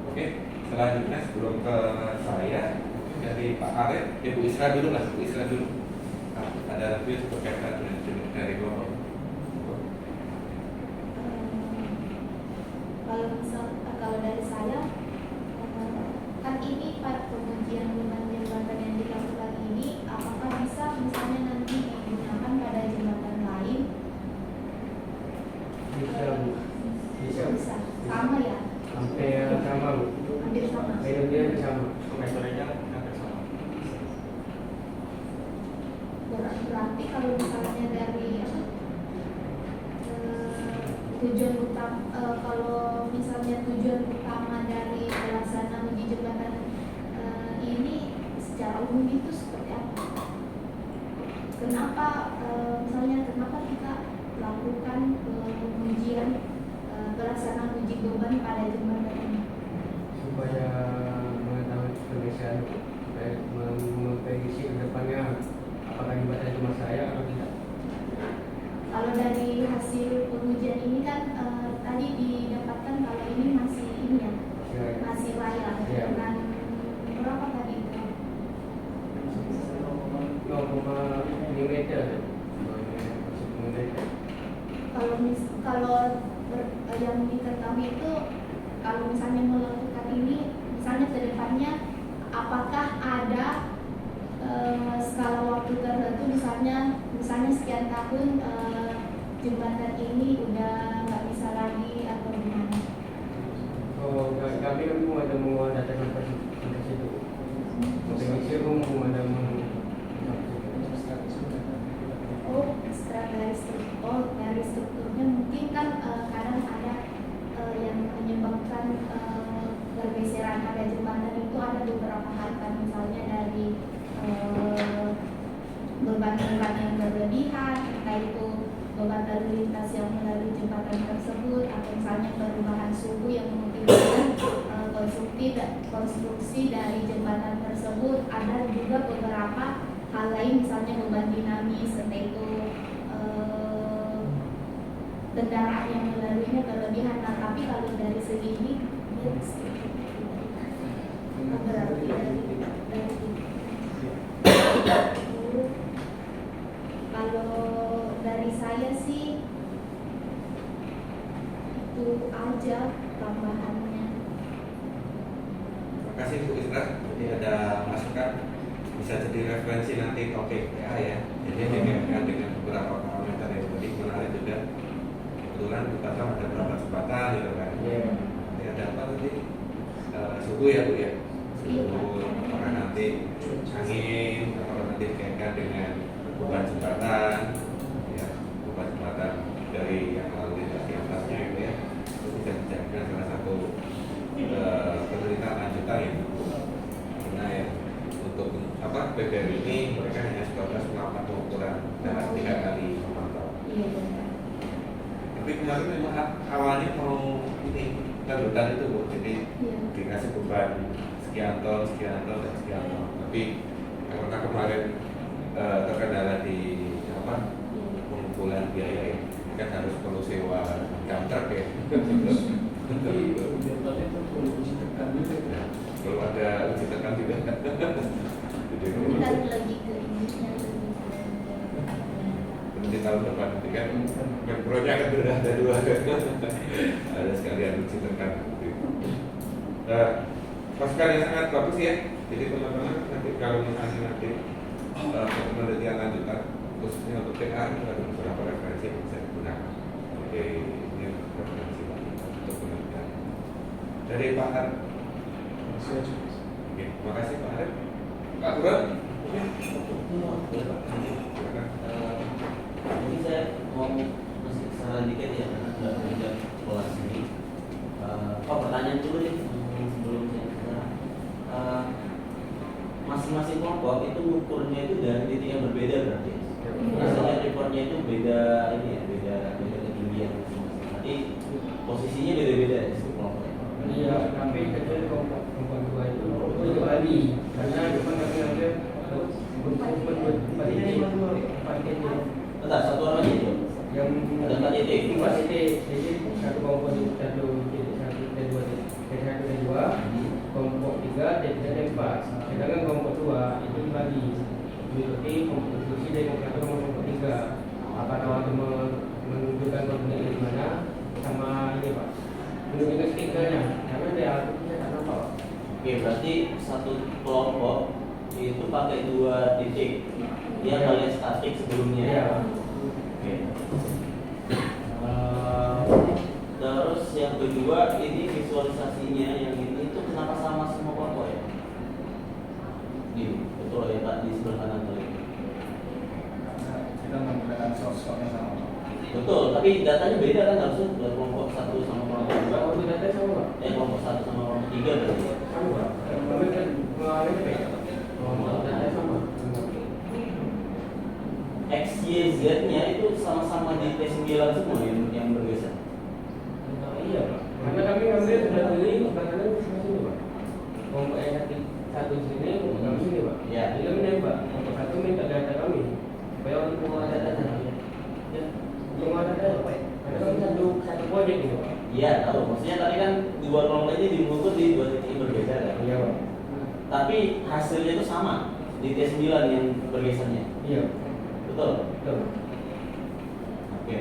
Oke, selanjutnya sebelum ke saya dari Pak Arif, Ibu Isra dulu lah, Ibu Isra dulu. Ada review berkaitan dengan dari kelompok. Kalau dari saya kan ini pada pengujian beban jembatan yang dilakukan ini apakah bisa misalnya nanti digunakan pada jembatan lain? Bisa sama ya, Hampir sama Bu. hampir sama. Metodenya sama. Metodenya hampir sama. Berarti kalau misalnya dari tujuan utama, kalau misalnya tujuan utama dari pelaksanaan uji jembatan ini secara umum itu seperti apa? Kenapa kenapa kita lakukan pengujian pelaksanaan uji beban pada jembatan ini? Supaya mengetahui perbedaan, supaya memprediksi ke depannya apakah jembatan cuma saya atau tidak. Kalau dari hasil pengujian ini kan tadi didapatkan kalau ini masih ini ya, masih layak Iya. dengan berapa tadi itu? 0,5 meter. Kalau yang diketahui itu kalau misalnya melakukan ini misalnya ke depannya apakah ada skala waktu tertentu misalnya sekian tahun jembatan ini udah nggak bisa lagi atau gimana? Oh, kami ada mengadakan proses itu. Prediksi ada dari strukturnya mungkin kan kadang ada yang menyebabkan pergeseran pada jembatan itu ada beberapa hal kan misalnya dari beban-beban yang berlebihan, entah itu beban lalu lintas yang melalui jembatan tersebut atau misalnya perubahan suhu yang mengakibatkan konstruksi dari jembatan tersebut. Ada juga beberapa hal lain misalnya beban dinamis, entah itu kendaraan yang melaluinya berlebihan. Nah, tapi kalau dari segi ini berarti kalau dari saya sih itu aja tambahannya. Terima kasih Bu Isra. Jadi ada masukan bisa jadi referensi nanti topik ya. Jadi dikaitkan dengan beberapa parameter yang tadi menarik juga. Kebetulan kita tahu ada beberapa kesempatan gitu kan. Nanti ada apa tadi? Suhu ya Bu ya. Suhu apakah nanti angin, apakah nanti dikaitkan dengan beban jembatan, ya beban jembatan dari yang lalu lintas di atasnya gitu ya. Itu bisa dijadikan salah satu penelitian lanjutan ya. Karena ya untuk BBM ini mereka hanya sebatas melakukan pengukuran dalam 3 kali pemantau. Iya benar. Tapi kemarin memang awalnya mau ini darurat itu Bu, jadi Iya. dikasih beban sekian ton, dan sekian ton. Tapi karena kemarin terkendala di pengumpulan biaya ya, kan harus perlu sewa dump truck ya. Tapi biasanya itu perlu uji tekan juga. Kalau ada uji tekan juga. Jadi Bukan lagi ke ini yang di tahun depan nanti kan Pempronya kan sudah ada 2 ada sekalian uji tekan. Pasukan yang sangat bagus ya. Jadi teman-teman nanti kalau misalnya nanti penelitian lanjutan khususnya untuk PA itu ada beberapa referensi yang bisa digunakan. Oke, ini referensi untuk penelitian. Dari Pak Arif. Oke, terima kasih Pak Arif. Pak Turan. Mungkin saya mau masih saran dikit ya, nggak belajar sekolah sini. Pertanyaan dulu nih sebelum saya masing-masing kelompok itu ukurnya itu dari titik yang berbeda berarti. Misalnya reportnya itu beda ini ya, beda ketinggian masing-masing. Nanti posisinya beda-beda ya setiap kelompoknya. Iya, tapi kecuali kelompok 2 itu kembali karena depan kami ada Bentar, satu orang aja itu. yang Ada 4 titik. 4 titik, jadi satu kelompok itu 1 titik 1 dan 2 titik, dan 1 dan 2, kelompok 3 dan 3 dan 4. Sedangkan kelompok 2 itu dibagi mengikuti konstitusi dari kelompok 3. Apakah waktu menunjukkan koordinat di mana sama ini Pak, menunjukkan stikernya, karena dia saya tak nampak. Oke, berarti satu kelompok itu pakai 2 titik. Dia kalian statik sebelumnya. Iya. Oke. Terus yang kedua ini visualisasinya yang ini itu kenapa sama semua kelompok ya? Ini betul ya Pak di sebelah kanan tadi. Kita menggunakan source yang sama. Betul, tapi datanya beda kan harusnya buat kelompok 1 sama kelompok 2. Kalau data sama Pak, Kelompok 1 sama kelompok 3 berarti. sama Pak. Kemarin kan mengalami beda. Kalau data sama. X, Y, Z-nya itu sama-sama di T9 semua yang bergeser. Iya Pak. Karena kami ngambil sudah beli makanan di sini Pak. Kelompok yang satu di sini, kelompok kami sini Pak. Ya. Jadi kami nembak. Kelompok 1 minta data kami supaya untuk mengolah data. Ya. Untuk mengolah data Pak. Karena kami satu proyek ini Pak. Iya, tahu. Maksudnya tadi kan 2 kelompok ini dimengukur di 2 titik yang berbeda kan. Iya Pak. Tapi hasilnya itu sama di T9 yang bergesernya. Iya. Betul? Betul. Oke.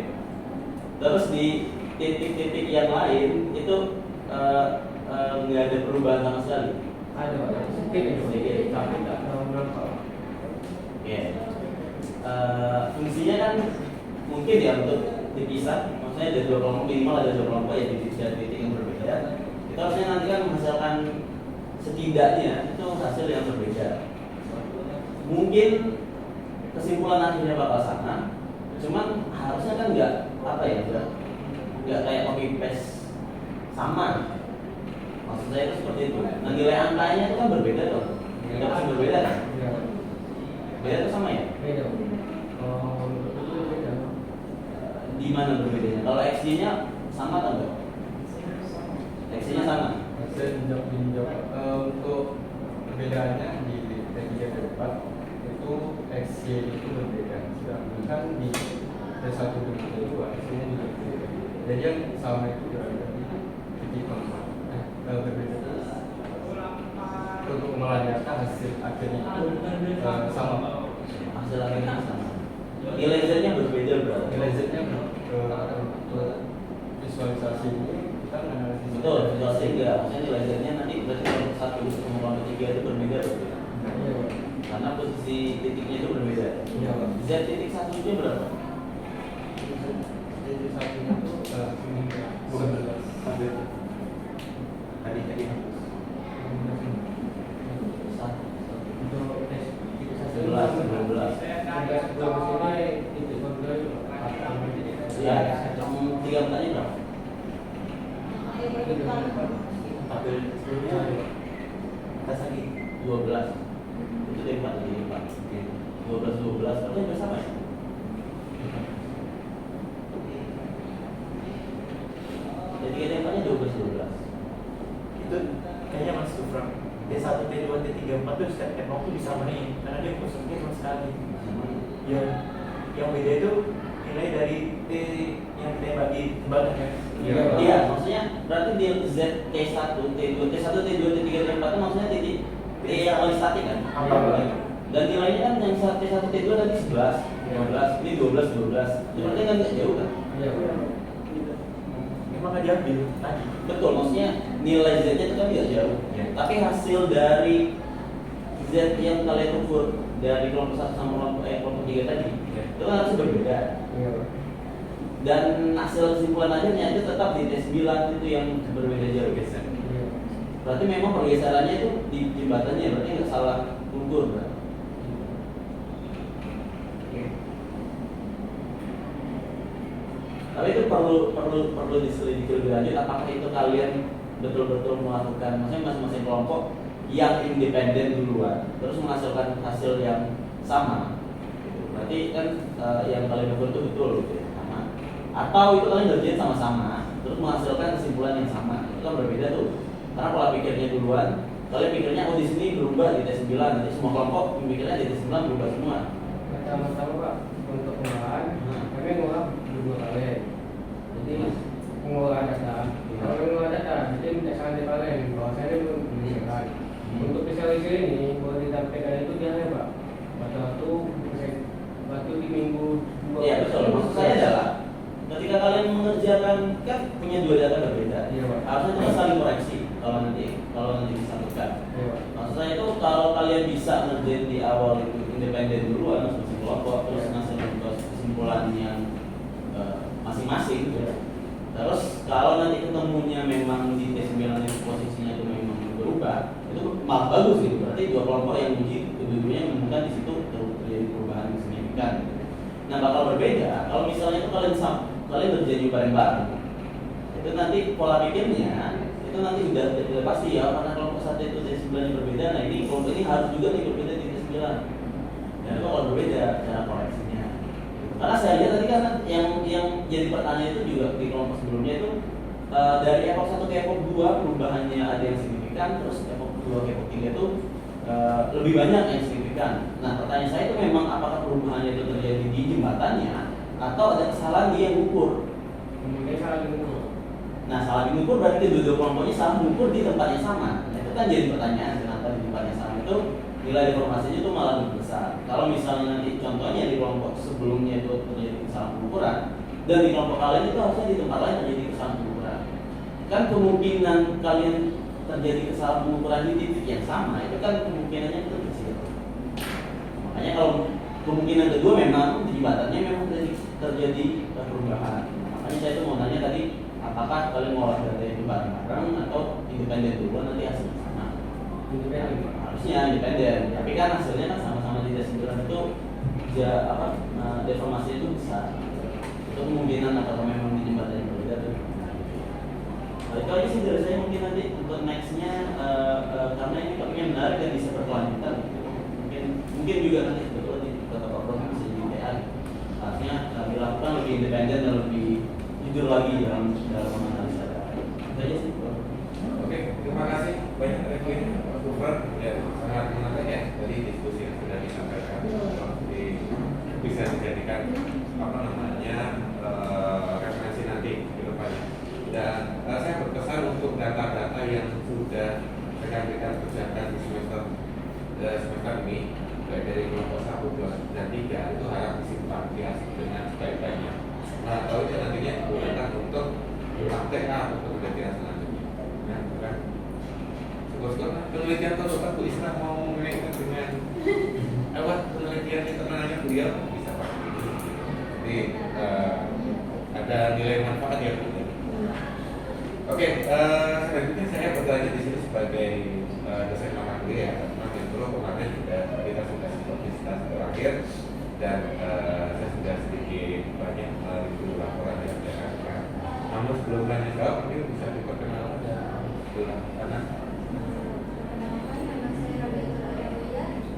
Terus di titik-titik yang lain itu nggak ada perubahan sama sekali. Ada Pak. Sedikit itu. Sedikit. Tapi tak tahu berapa Pak. Oke. Fungsinya kan mungkin ya untuk dipisah. Maksudnya ada 2 kelompok, minimal ada 2 kelompok ya di titik yang berbeda. Itu harusnya nanti kan menghasilkan setidaknya itu hasil yang berbeda. Mungkin kesimpulan akhirnya bakal sama, cuman harusnya kan nggak nggak kayak copy paste sama. Maksud saya itu seperti itu. Nah nilai angkanya itu kan berbeda dong. Nggak pasti berbeda kan? Iya. Beda itu sama ya? Beda. Oh, itu beda. Di mana berbedanya? Kalau XY-nya sama atau enggak? XY-nya sama. Saya menjawab untuk perbedaannya di T3 ke 4 itu XY itu berbeda. Sedangkan di T1 ke T2 XY-nya juga berbeda. Jadi yang sama itu berada di titik keempat. Berbeda terus untuk mengolah data hasil akhirnya itu sama. Hasil akhirnya sama. Nilai Z-nya berbeda berarti. Nilai Z-nya untuk visualisasi ini kita menganalisis. Betul, visualisasi enggak. Maksudnya nilai Z-nya nanti berarti kelompok 1 sama kelompok 3 itu berbeda berarti. Iya. Karena posisi titiknya itu berbeda. Iya. Z titik 1-nya berapa? Titik satunya itu 11. Tadi Untuk tes 11, 12. Sampai sebelum sini titik kontrol itu Ya, yang 3 pertanyaan berapa? Hampir sebelumnya tes lagi 12. Itu dari 4 jadi 4. 12 kalau bersama ya. Jadi kita tempatnya 12. Itu kayaknya Mas Sufran T1, T2, T3, 4 tuh setiap N0 tuh disamain karena dia kosongnya cuma sekali. Ya, yang beda itu nilai dari T yang kita bagi timbangan kan. Iya, maksudnya berarti di Z T1, T2, T2, T3, T4 itu maksudnya titik T yang paling statik kan? Dan nilainya kan yang T1, T2 tadi 11, 15, ini 12. Itu berarti kan nggak jauh kan? Iya. Memang nggak diambil tadi. Betul, maksudnya nilai Z-nya itu kan tidak jauh. Tapi hasil dari Z yang kalian ukur dari kelompok 1 sama kelompok 3 tadi itu kan harus berbeda. Iya. Dan hasil kesimpulan akhirnya itu tetap di T9 itu yang berbeda jauh. Iya. Berarti memang pergeserannya itu di jembatannya, berarti nggak salah ukur kan? Tapi itu perlu diselidiki lebih lanjut apakah itu kalian betul-betul melakukan, maksudnya masing-masing kelompok yang independen duluan terus menghasilkan hasil yang sama gitu. Berarti kan yang kalian ukur itu betul gitu ya, sama. Atau itu kalian ngerjain sama-sama terus menghasilkan kesimpulan yang sama, itu kan berbeda tuh. Karena pola pikirnya duluan, kalian pikirnya oh di sini berubah di T9, nanti semua kelompok mikirnya di T9 berubah semua. Pertama-tama Pak, untuk pengolahan kami ngolah dua kali. Jadi pengolahan data, kalau mengolah data, jadi minta saran dari kalian bahwa saya belum menyelesaikan. Untuk visualisasi ini boleh ditampilkan itu dia ya Pak. Waktu di minggu 2. Iya betul. Maksud saya adalah ketika kalian mengerjakan kan punya dua data berbeda. Iya, Pak. Harusnya itu saling koreksi kalau nanti disambungkan. Iya, Pak. Maksud saya itu kalau kalian bisa ngerjain di awal itu independen dulu, masing-masing kelompok terus ngasih kesimpulan yang masing-masing. Gitu. Terus kalau nanti ketemunya memang di T9 itu posisinya itu memang berubah, itu malah bagus gitu. Berarti dua kelompok yang uji kedua-duanya menemukan di situ terjadi perubahan yang signifikan. Nah bakal berbeda kalau misalnya itu kalian terjadi bareng-bareng. Itu nanti pola pikirnya itu nanti udah pasti ya karena kelompok satu itu T9 yang berbeda. Nah ini kelompok ini harus juga nih berbeda di T9. Dan itu kalau berbeda cara koreksinya. Karena saya lihat tadi kan yang jadi pertanyaan itu juga di kelompok sebelumnya itu dari epoch 1 ke epoch 2 perubahannya ada yang signifikan, terus epoch 2 ke epoch 3 itu lebih banyak yang signifikan. Nah pertanyaan saya itu memang apakah perubahannya itu terjadi di jembatannya atau ada kesalahan di yang ukur? Mungkin salah mengukur. Nah salah di ukur berarti kedua kelompoknya salah mengukur di tempat yang sama. Nah, itu kan jadi pertanyaan kenapa di tempat yang sama itu nilai informasinya itu malah lebih besar. Kalau misalnya nanti contohnya di kelompok sebelumnya itu terjadi kesalahan pengukuran dan di kelompok kalian itu harusnya di tempat lain terjadi kesalahan pengukuran. Kan kemungkinan kalian terjadi kesalahan pengukuran di titik yang sama itu kan kemungkinannya itu kecil. Makanya kalau kemungkinan kedua memang di jembatannya memang terjadi perubahan. Makanya saya itu mau nanya tadi apakah kalian mau olah data itu bareng-bareng atau independen dulu nanti hasilnya sama? Independen. Harusnya independen, tapi kan hasilnya kan sama-sama di T9 itu deformasi itu besar. Itu kemungkinan apakah memang di jembatan yang berbeda tuh. Itu aja sih dari saya mungkin nanti untuk nextnya karena ini topiknya menarik dan bisa berkelanjutan. Mungkin juga nanti sebetulnya di kota program bisa jadi TA. Artinya dilakukan lebih independen dan lebih jujur lagi dalam menganalisa data. Itu aja sih. Oke, terima kasih banyak dari Pak Gufran. Ya, sangat menarik ya dari diskusi yang sudah disampaikan. Jadi bisa dijadikan referensi nanti ke depannya. Dan saya berkesan untuk data-data yang sudah rekan-rekan kerjakan di semester ini, baik dari kelompok 1, 2, dan 3 itu harap disimpan dengan sebaik-baiknya. Nah, kalau itu nantinya digunakan untuk praktek untuk penelitian selanjutnya. Nah, bukan syukur-syukur penelitian tersebut Bu Isra mau mengaitkan dengan penelitian internalnya beliau bisa pakai ini. Jadi ada nilai manfaat yang penting. Oke, selanjutnya saya bertanya di sini sebagai dosen mata kuliah. Makin dulu kemarin kita sudah diskusi terakhir dan saya sudah sedikit banyak mereview laporan yang saya lakukan. Namun sebelum lanjut jawab, mungkin bisa diperkenalkan dulu karena Nama saya Rabiatul Adawiyah.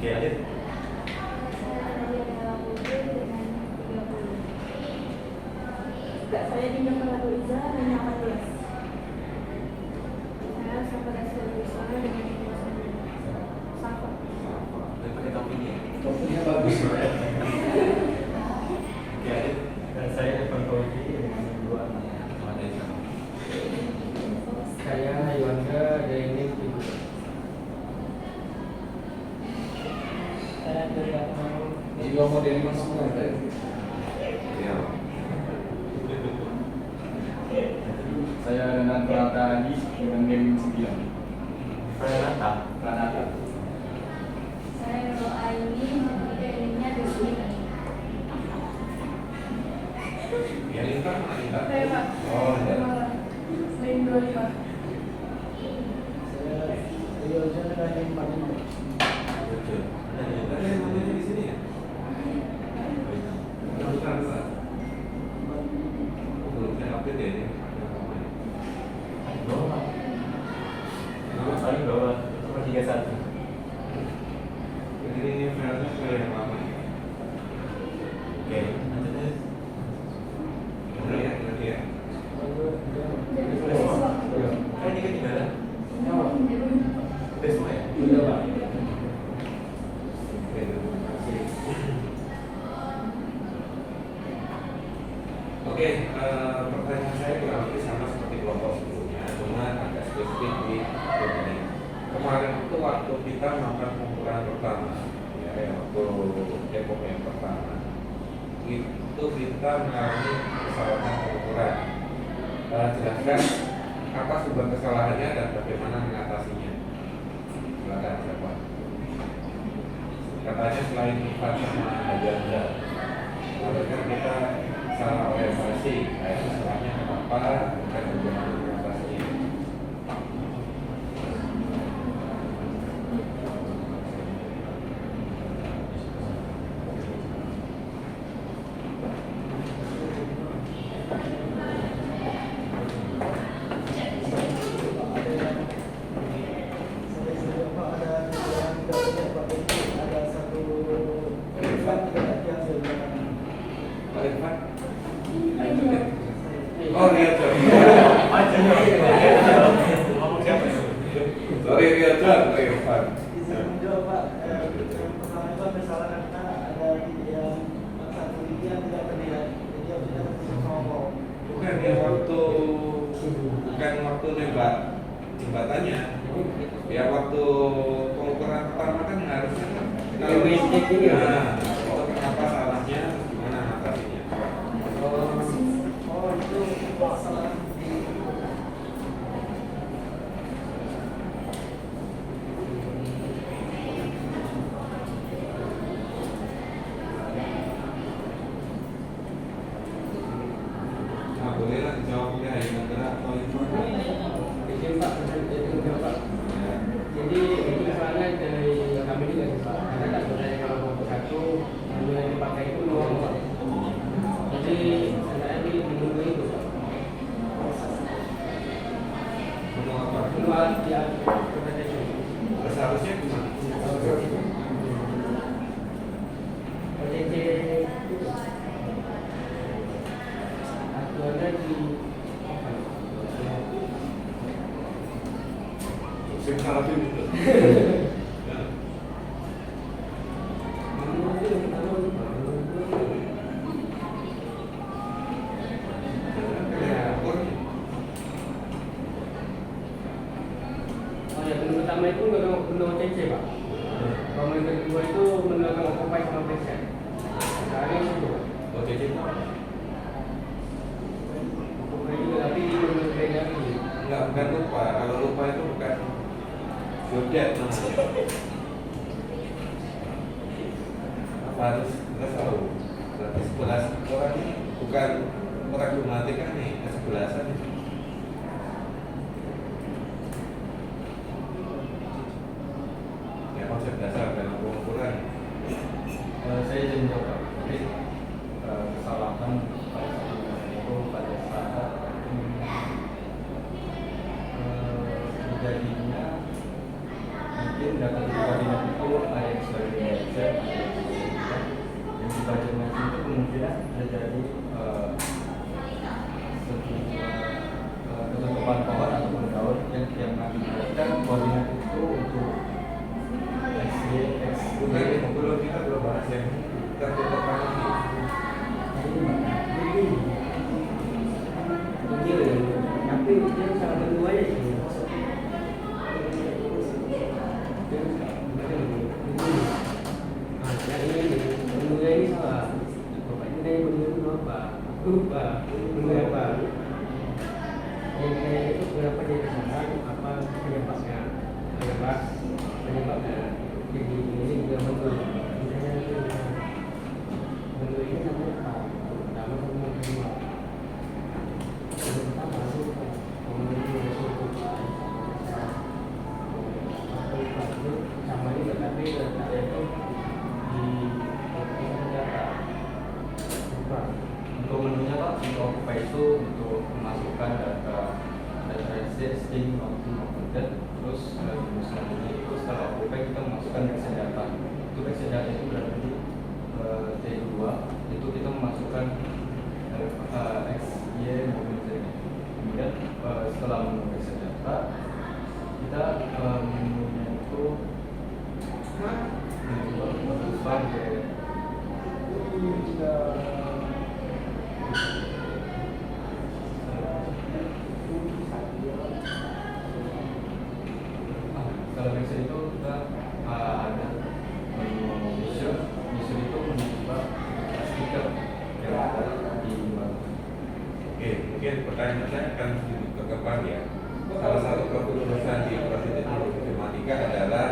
Oke, lanjut. Saya Nadia Putri dengan 30. Saya Dinda Iza dengan 14. Saya Safa Rizal dengan 29. Safa. Udah pakai topinya. Topinya bagus. Oke, lanjut. Dan saya Evan Fauzi dengan 2. Sama dari sana. Saya Yuanda dari Ibu. Saya dari Akmal. Jiwa model masuk ada. Ya. Saya dengan Pranata Adi dengan NIM 9. Pranata. Pranata. Saya Nurul Aini dengan NIM-nya 29. Ya Intan, Intan. Saya Pak. Oh, ya. NIM 25. Saya Rio Jan dengan NIM 45. Betul. Ada yang namanya di sini ya? Bukan, Pak. Belum saya update ya ini. Bawah. Paling bawah. Nomor 31. Jadi ini filenya file yang lama ya. Oke, lanjut aja. Benar ya, berarti ya. Udah semua? Kayak ini ketinggalan. Udah semua ya? Udah, Pak. Oke, terima kasih. Oke, pertanyaan saya kurang lebih sama seperti kelompok sebelumnya, cuma agak spesifik di ini. Kemarin itu waktu kita melakukan pengukuran pertama, ya, waktu Depok yang pertama, itu kita mengalami kesalahan pengukuran. Jelaskan apa sumber kesalahannya dan bagaimana mengatasinya. Silakan siapa? Katanya selain Ivan sama Hajanda, lalu kan kita salah orientasi, kayak masalahnya kenapa dan bagaimana mengatasinya. Sampai sini Pak ada yang tidak punya Pak Benci, ada satu Irfan tidak ada yang saya gunakan. Pak Irfan? Oh, Ria John. Aja ngomong siapa ya? Sorry, Ria John, Pak Irfan. Izin menjawab Pak, yang pertama itu misalnya karena ada yang satu gigi yang tidak terlihat, jadi harusnya tertutup sama bau. Bukan ya waktu nembak jembatannya. Ya waktu pengukuran pertama kan harusnya kan kalau itu kenapa salahnya, gimana mengatasinya. Oh itu salah di Nah, bolehlah dijawab oleh Haji Negara atau Irfan. Izin Pak, izin Pak. Jadi itu misalnya dari kami juga sih Pak, karena kan sebenarnya kalau kelompok satu mobil yang dipakai itu doang Pak. Jadi sebenarnya di minggu itu Pak. Mau apa? Kedua ya presentation. Seharusnya gimana? OTC itu aturannya di apa ya? Saya salah itu. Oh ya, menu pertama itu menu OTC Pak. Kalau menu kedua itu menu akan occupied sama patient. Sekarang itu Pak. OTC itu apa? Occupied juga tapi di menu bedanya ini. Enggak, bukan lupa. Kalau lupa itu bukan jodet namanya. Apa harus kita tahu? Berarti 11 orang ini bukan pragmatika nih, kesebelasan nih. Ya konsep dasar dalam pengukuran. Saya izin jawab. Jadi kesalahan itu pada saat terjadinya mungkin data di koordinat itu ada yang sebagai terjadi ketutupan pohon ataupun daun yang mengakibatkan koordinat itu untuk Belum kita belum bahas yang tertutup ini. Tapi dia sangat berdua ya sih. Yang ini berdua ini salah. Bapaknya dari berdua itu apa? Lupa. Berdua apa? Yang kayak itu berapa dia kesalahan? Apa penyebabnya? Penyebabnya. Jadi ini juga berdua. Misalnya itu berdua ini sama apa? Pertama sama kedua. Sama juga tapi letaknya itu di data. untuk menunya Pak, untuk OKUPA itu untuk memasukkan data existing content, terus selanjutnya itu setelah OKUPA kita memasukkan backend data. Itu backend data itu berarti T2 itu kita memasukkan XY maupun Z. Kemudian setelah backend data kita menunya itu sebagai kalau backend itu kita ada user itu mencoba stiker yang ada di mana. Oke, mungkin pertanyaan saya akan sedikit ke depan ya. Salah satu keputusan di proses teknologi informatika adalah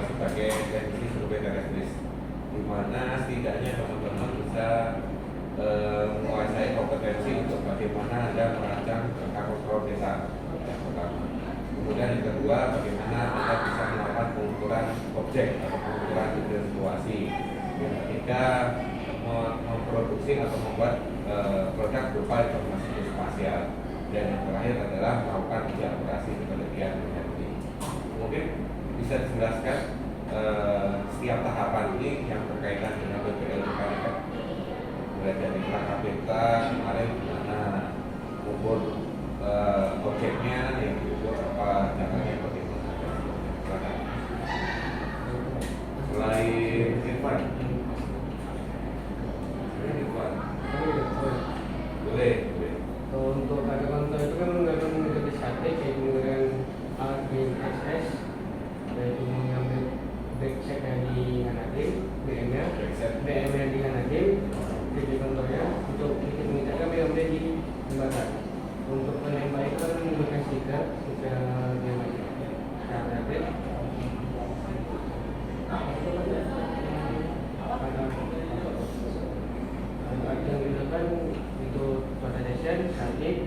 sebagai teknisi survei terestris, di mana setidaknya teman-teman bisa menguasai kompetensi untuk bagaimana Anda merancang rangka kontrol desa yang pertama. Kemudian yang kedua, bagaimana Anda bisa melakukan pengukuran objek atau pengukuran situasi. Yang ketiga, memproduksi atau membuat produk berupa informasi spasial. Dan yang terakhir adalah melakukan uji akurasi kelebihan energi. Mungkin bisa dijelaskan setiap tahapan ini yang berkaitan dengan BPL kan? Mulai dari prakabita kemarin gimana ukur objeknya, yang diukur apa caranya bagaimana. Silakan. Selain Irfan, boleh. Untuk pada kontrol itu kan menggunakan metode statik, yaitu menggunakan alat BMSS, yaitu mengambil backset dari Hanadim, BM-nya di Hanadim, jadi kontrolnya untuk mengikat BMD di jembatan. Untuk penembak itu kan menggunakan stiker yang macam Hanadim. Yang digunakan untuk validation statik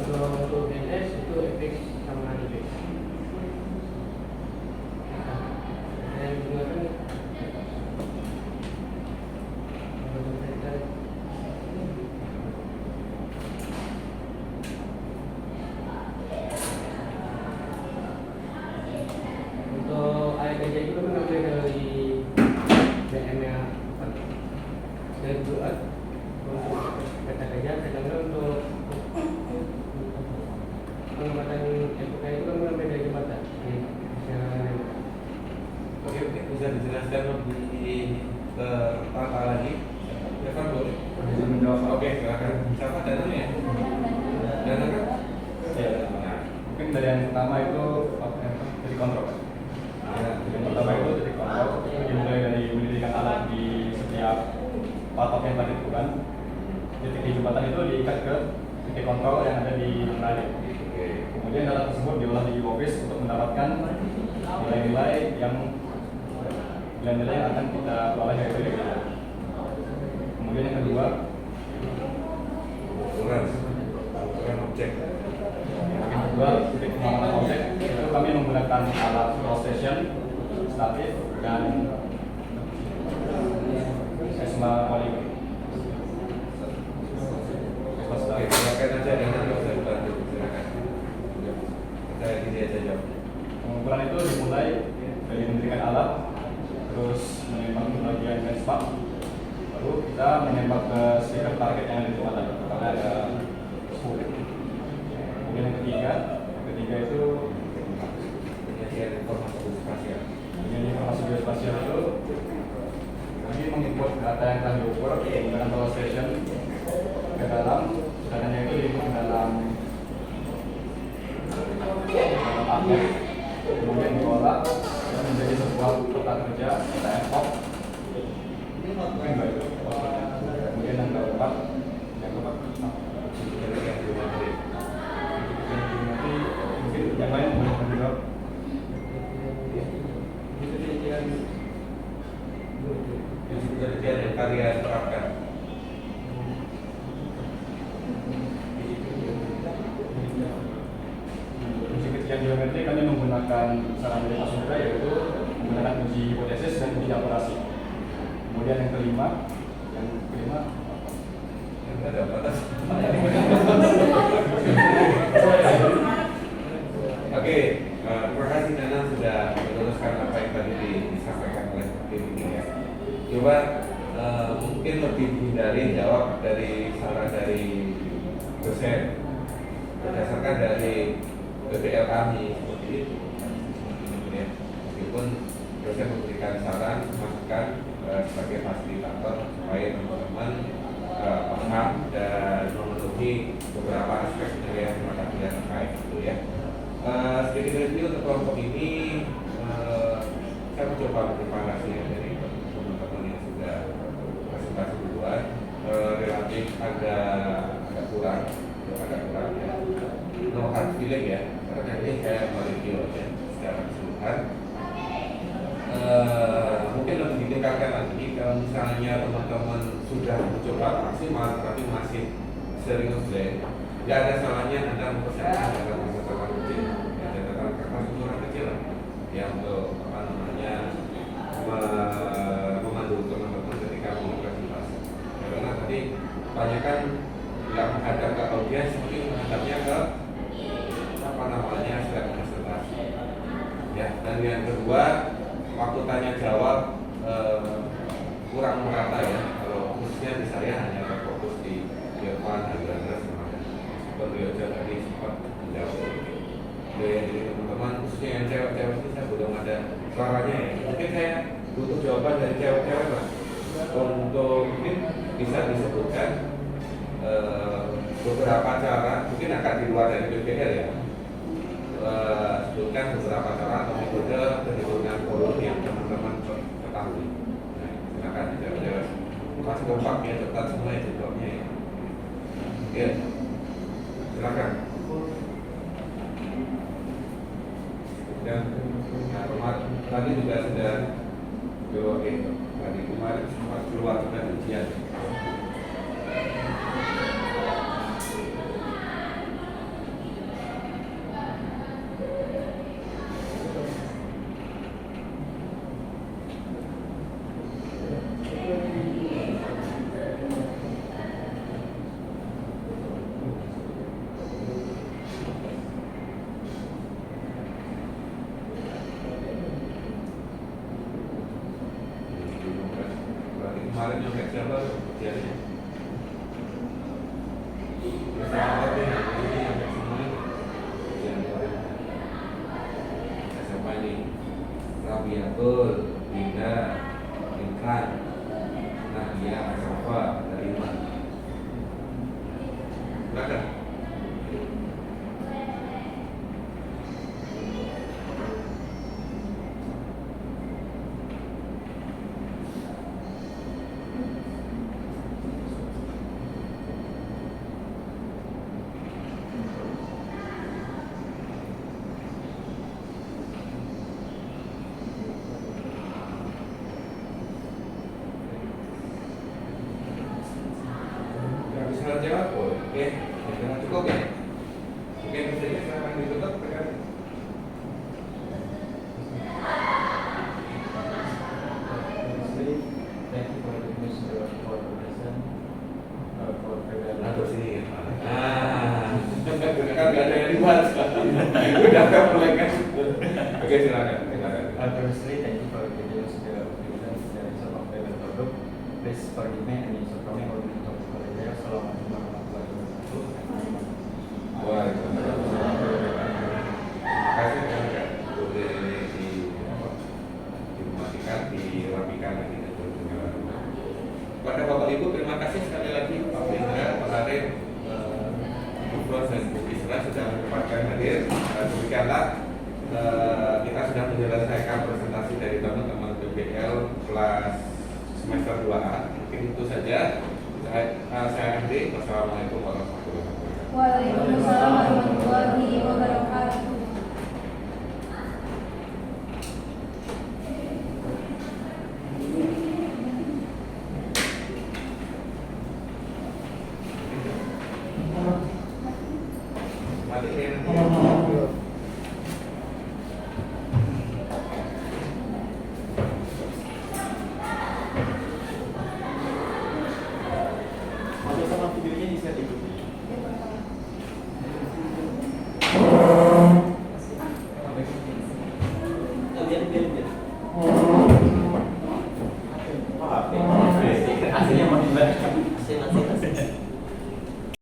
untuk BNS itu FX sama DBX. Yang digunakan untuk air gajah itu mengambil dari BM-nya dan buat untuk kata gajah, sedangkan untuk pengobatan FK itu kan mengambil dari jembatan. Oke, bisa dijelaskan lebih tertata lagi? Irfan boleh? Bisa menjawab. Oke, silakan. Siapa dananya ya? Dana kan? Ya, nah, mungkin dari yang pertama itu titik kontrol. Ya, titik pertama itu titik kontrol dimulai dari mendirikan alat di setiap patok yang tadi bukan. Titik di jembatan itu diikat ke titik kontrol yang ada di Manado. Kemudian data tersebut diolah di office untuk mendapatkan nilai-nilai yang akan kita olah yaitu DPL. Kemudian yang kedua, ukuran objek. yang kedua titik pengamatan objek itu kami menggunakan alat workstation, statif dan ESMA polygon. Oke, silakan aja smart. Lalu kita menembak ke stiker target yang ada di tempat tadi. Karena ada 10. Kemudian yang ketiga itu penyajian informasi geospasial. dengan informasi geospasial itu kami menginput data yang telah diukur menggunakan tower station ke dalam, datanya itu diinput ke dalam paket, kemudian diolah dan menjadi sebuah peta kerja, peta ad hoc. Kemudian yang keempat mungkin yang lain boleh menjawab. Kerja dan karya terapkan. Uji ketiga geometri kami menggunakan saran dari Pak Sundra, yaitu menggunakan uji hipotesis dan uji akurasi. Kemudian yang kelima Yang ada batas. Oke, terima kasih Nana sudah meluruskan apa yang tadi disampaikan oleh tim ini ya. Coba mungkin lebih dihindari jawab dari saran dari dosen berdasarkan dari BPL kami seperti itu. Ya, meskipun dosen memberikan saran, masukan sebagai fasilitator supaya teman-teman paham dan memenuhi beberapa aspek yang mata kuliah terkait itu ya. Sedikit review untuk kelompok ini, saya mencoba berterima kasih ya dari teman-teman yang sudah presentasi duluan. Relatif agak kurang ya. No hard feeling ya, karena ini saya mereview aja secara keseluruhan. Mungkin lebih ditingkatkan lagi kalau misalnya teman-teman sudah mencoba maksimal tapi masih sering ngeblank, nggak ada salahnya Anda mempersiapkan catatan kecil, ya, catatan kertas ukuran kecil ya untuk memandu teman-teman ketika presentasi. Karena tadi kebanyakan nggak menghadap ke audiens, mungkin menghadapnya ke slide presentasi. Ya, dan yang kedua, waktu tanya jawab kurang merata ya. Kalau khususnya di saya hanya terfokus di Irfan, Agandra, sama beliau tadi sempat menjawab. Jadi teman-teman, khususnya yang cewek-cewek itu saya belum ada suaranya ya. Mungkin saya butuh jawaban dari cewek-cewek lah. Untuk mungkin bisa disebutkan beberapa cara, mungkin akan di luar dari BPL ya. Sebutkan beberapa cara atau metode perhitungan volume yang teman-teman ketahui. Nah, silakan jawab. Mas kompak ya, cepat semua ya jawabnya ya. Oke, silakan. Dan tadi juga sudah jawab itu. Tadi kemarin sempat keluar sudah ujian. Kemarin yang back server ujiannya ini yang semuanya ujian SMA ini Rabiatul, Dinda, Intan, Nadia, Asafa, Darima. Silakan. Bisa jawab, oke, jangan cukup ya. Oke, misalnya silakan ditutup tekan. Atau sini ya. Kan nggak ada yang dibuat. Udah kan mulai kan. Oke, silakan. Thank you for the videos, the present, the product. please forgive me any shortcoming or mistakes. Assalamualaikum warahmatullahi wabarakatuh. Waalaikumsalam. Terima kasih kan boleh dimatikan, dirapikan lagi untuk penyelenggaraan. Kepada Bapak Ibu terima kasih sekali lagi Pak Indra, Pak Arif, Bu Fros dan Bu Isra sudah menyempatkan hadir. Demikianlah kita sudah menyelesaikan presentasi dari teman-teman PBL kelas semester 2A. Mungkin itu saja. Saya akhiri. Wassalamualaikum warahmatullahi wabarakatuh. Waalaikumsalam warahmatullahi wabarakatuh. Mati nanti. Audio sama videonya di setting. Biar.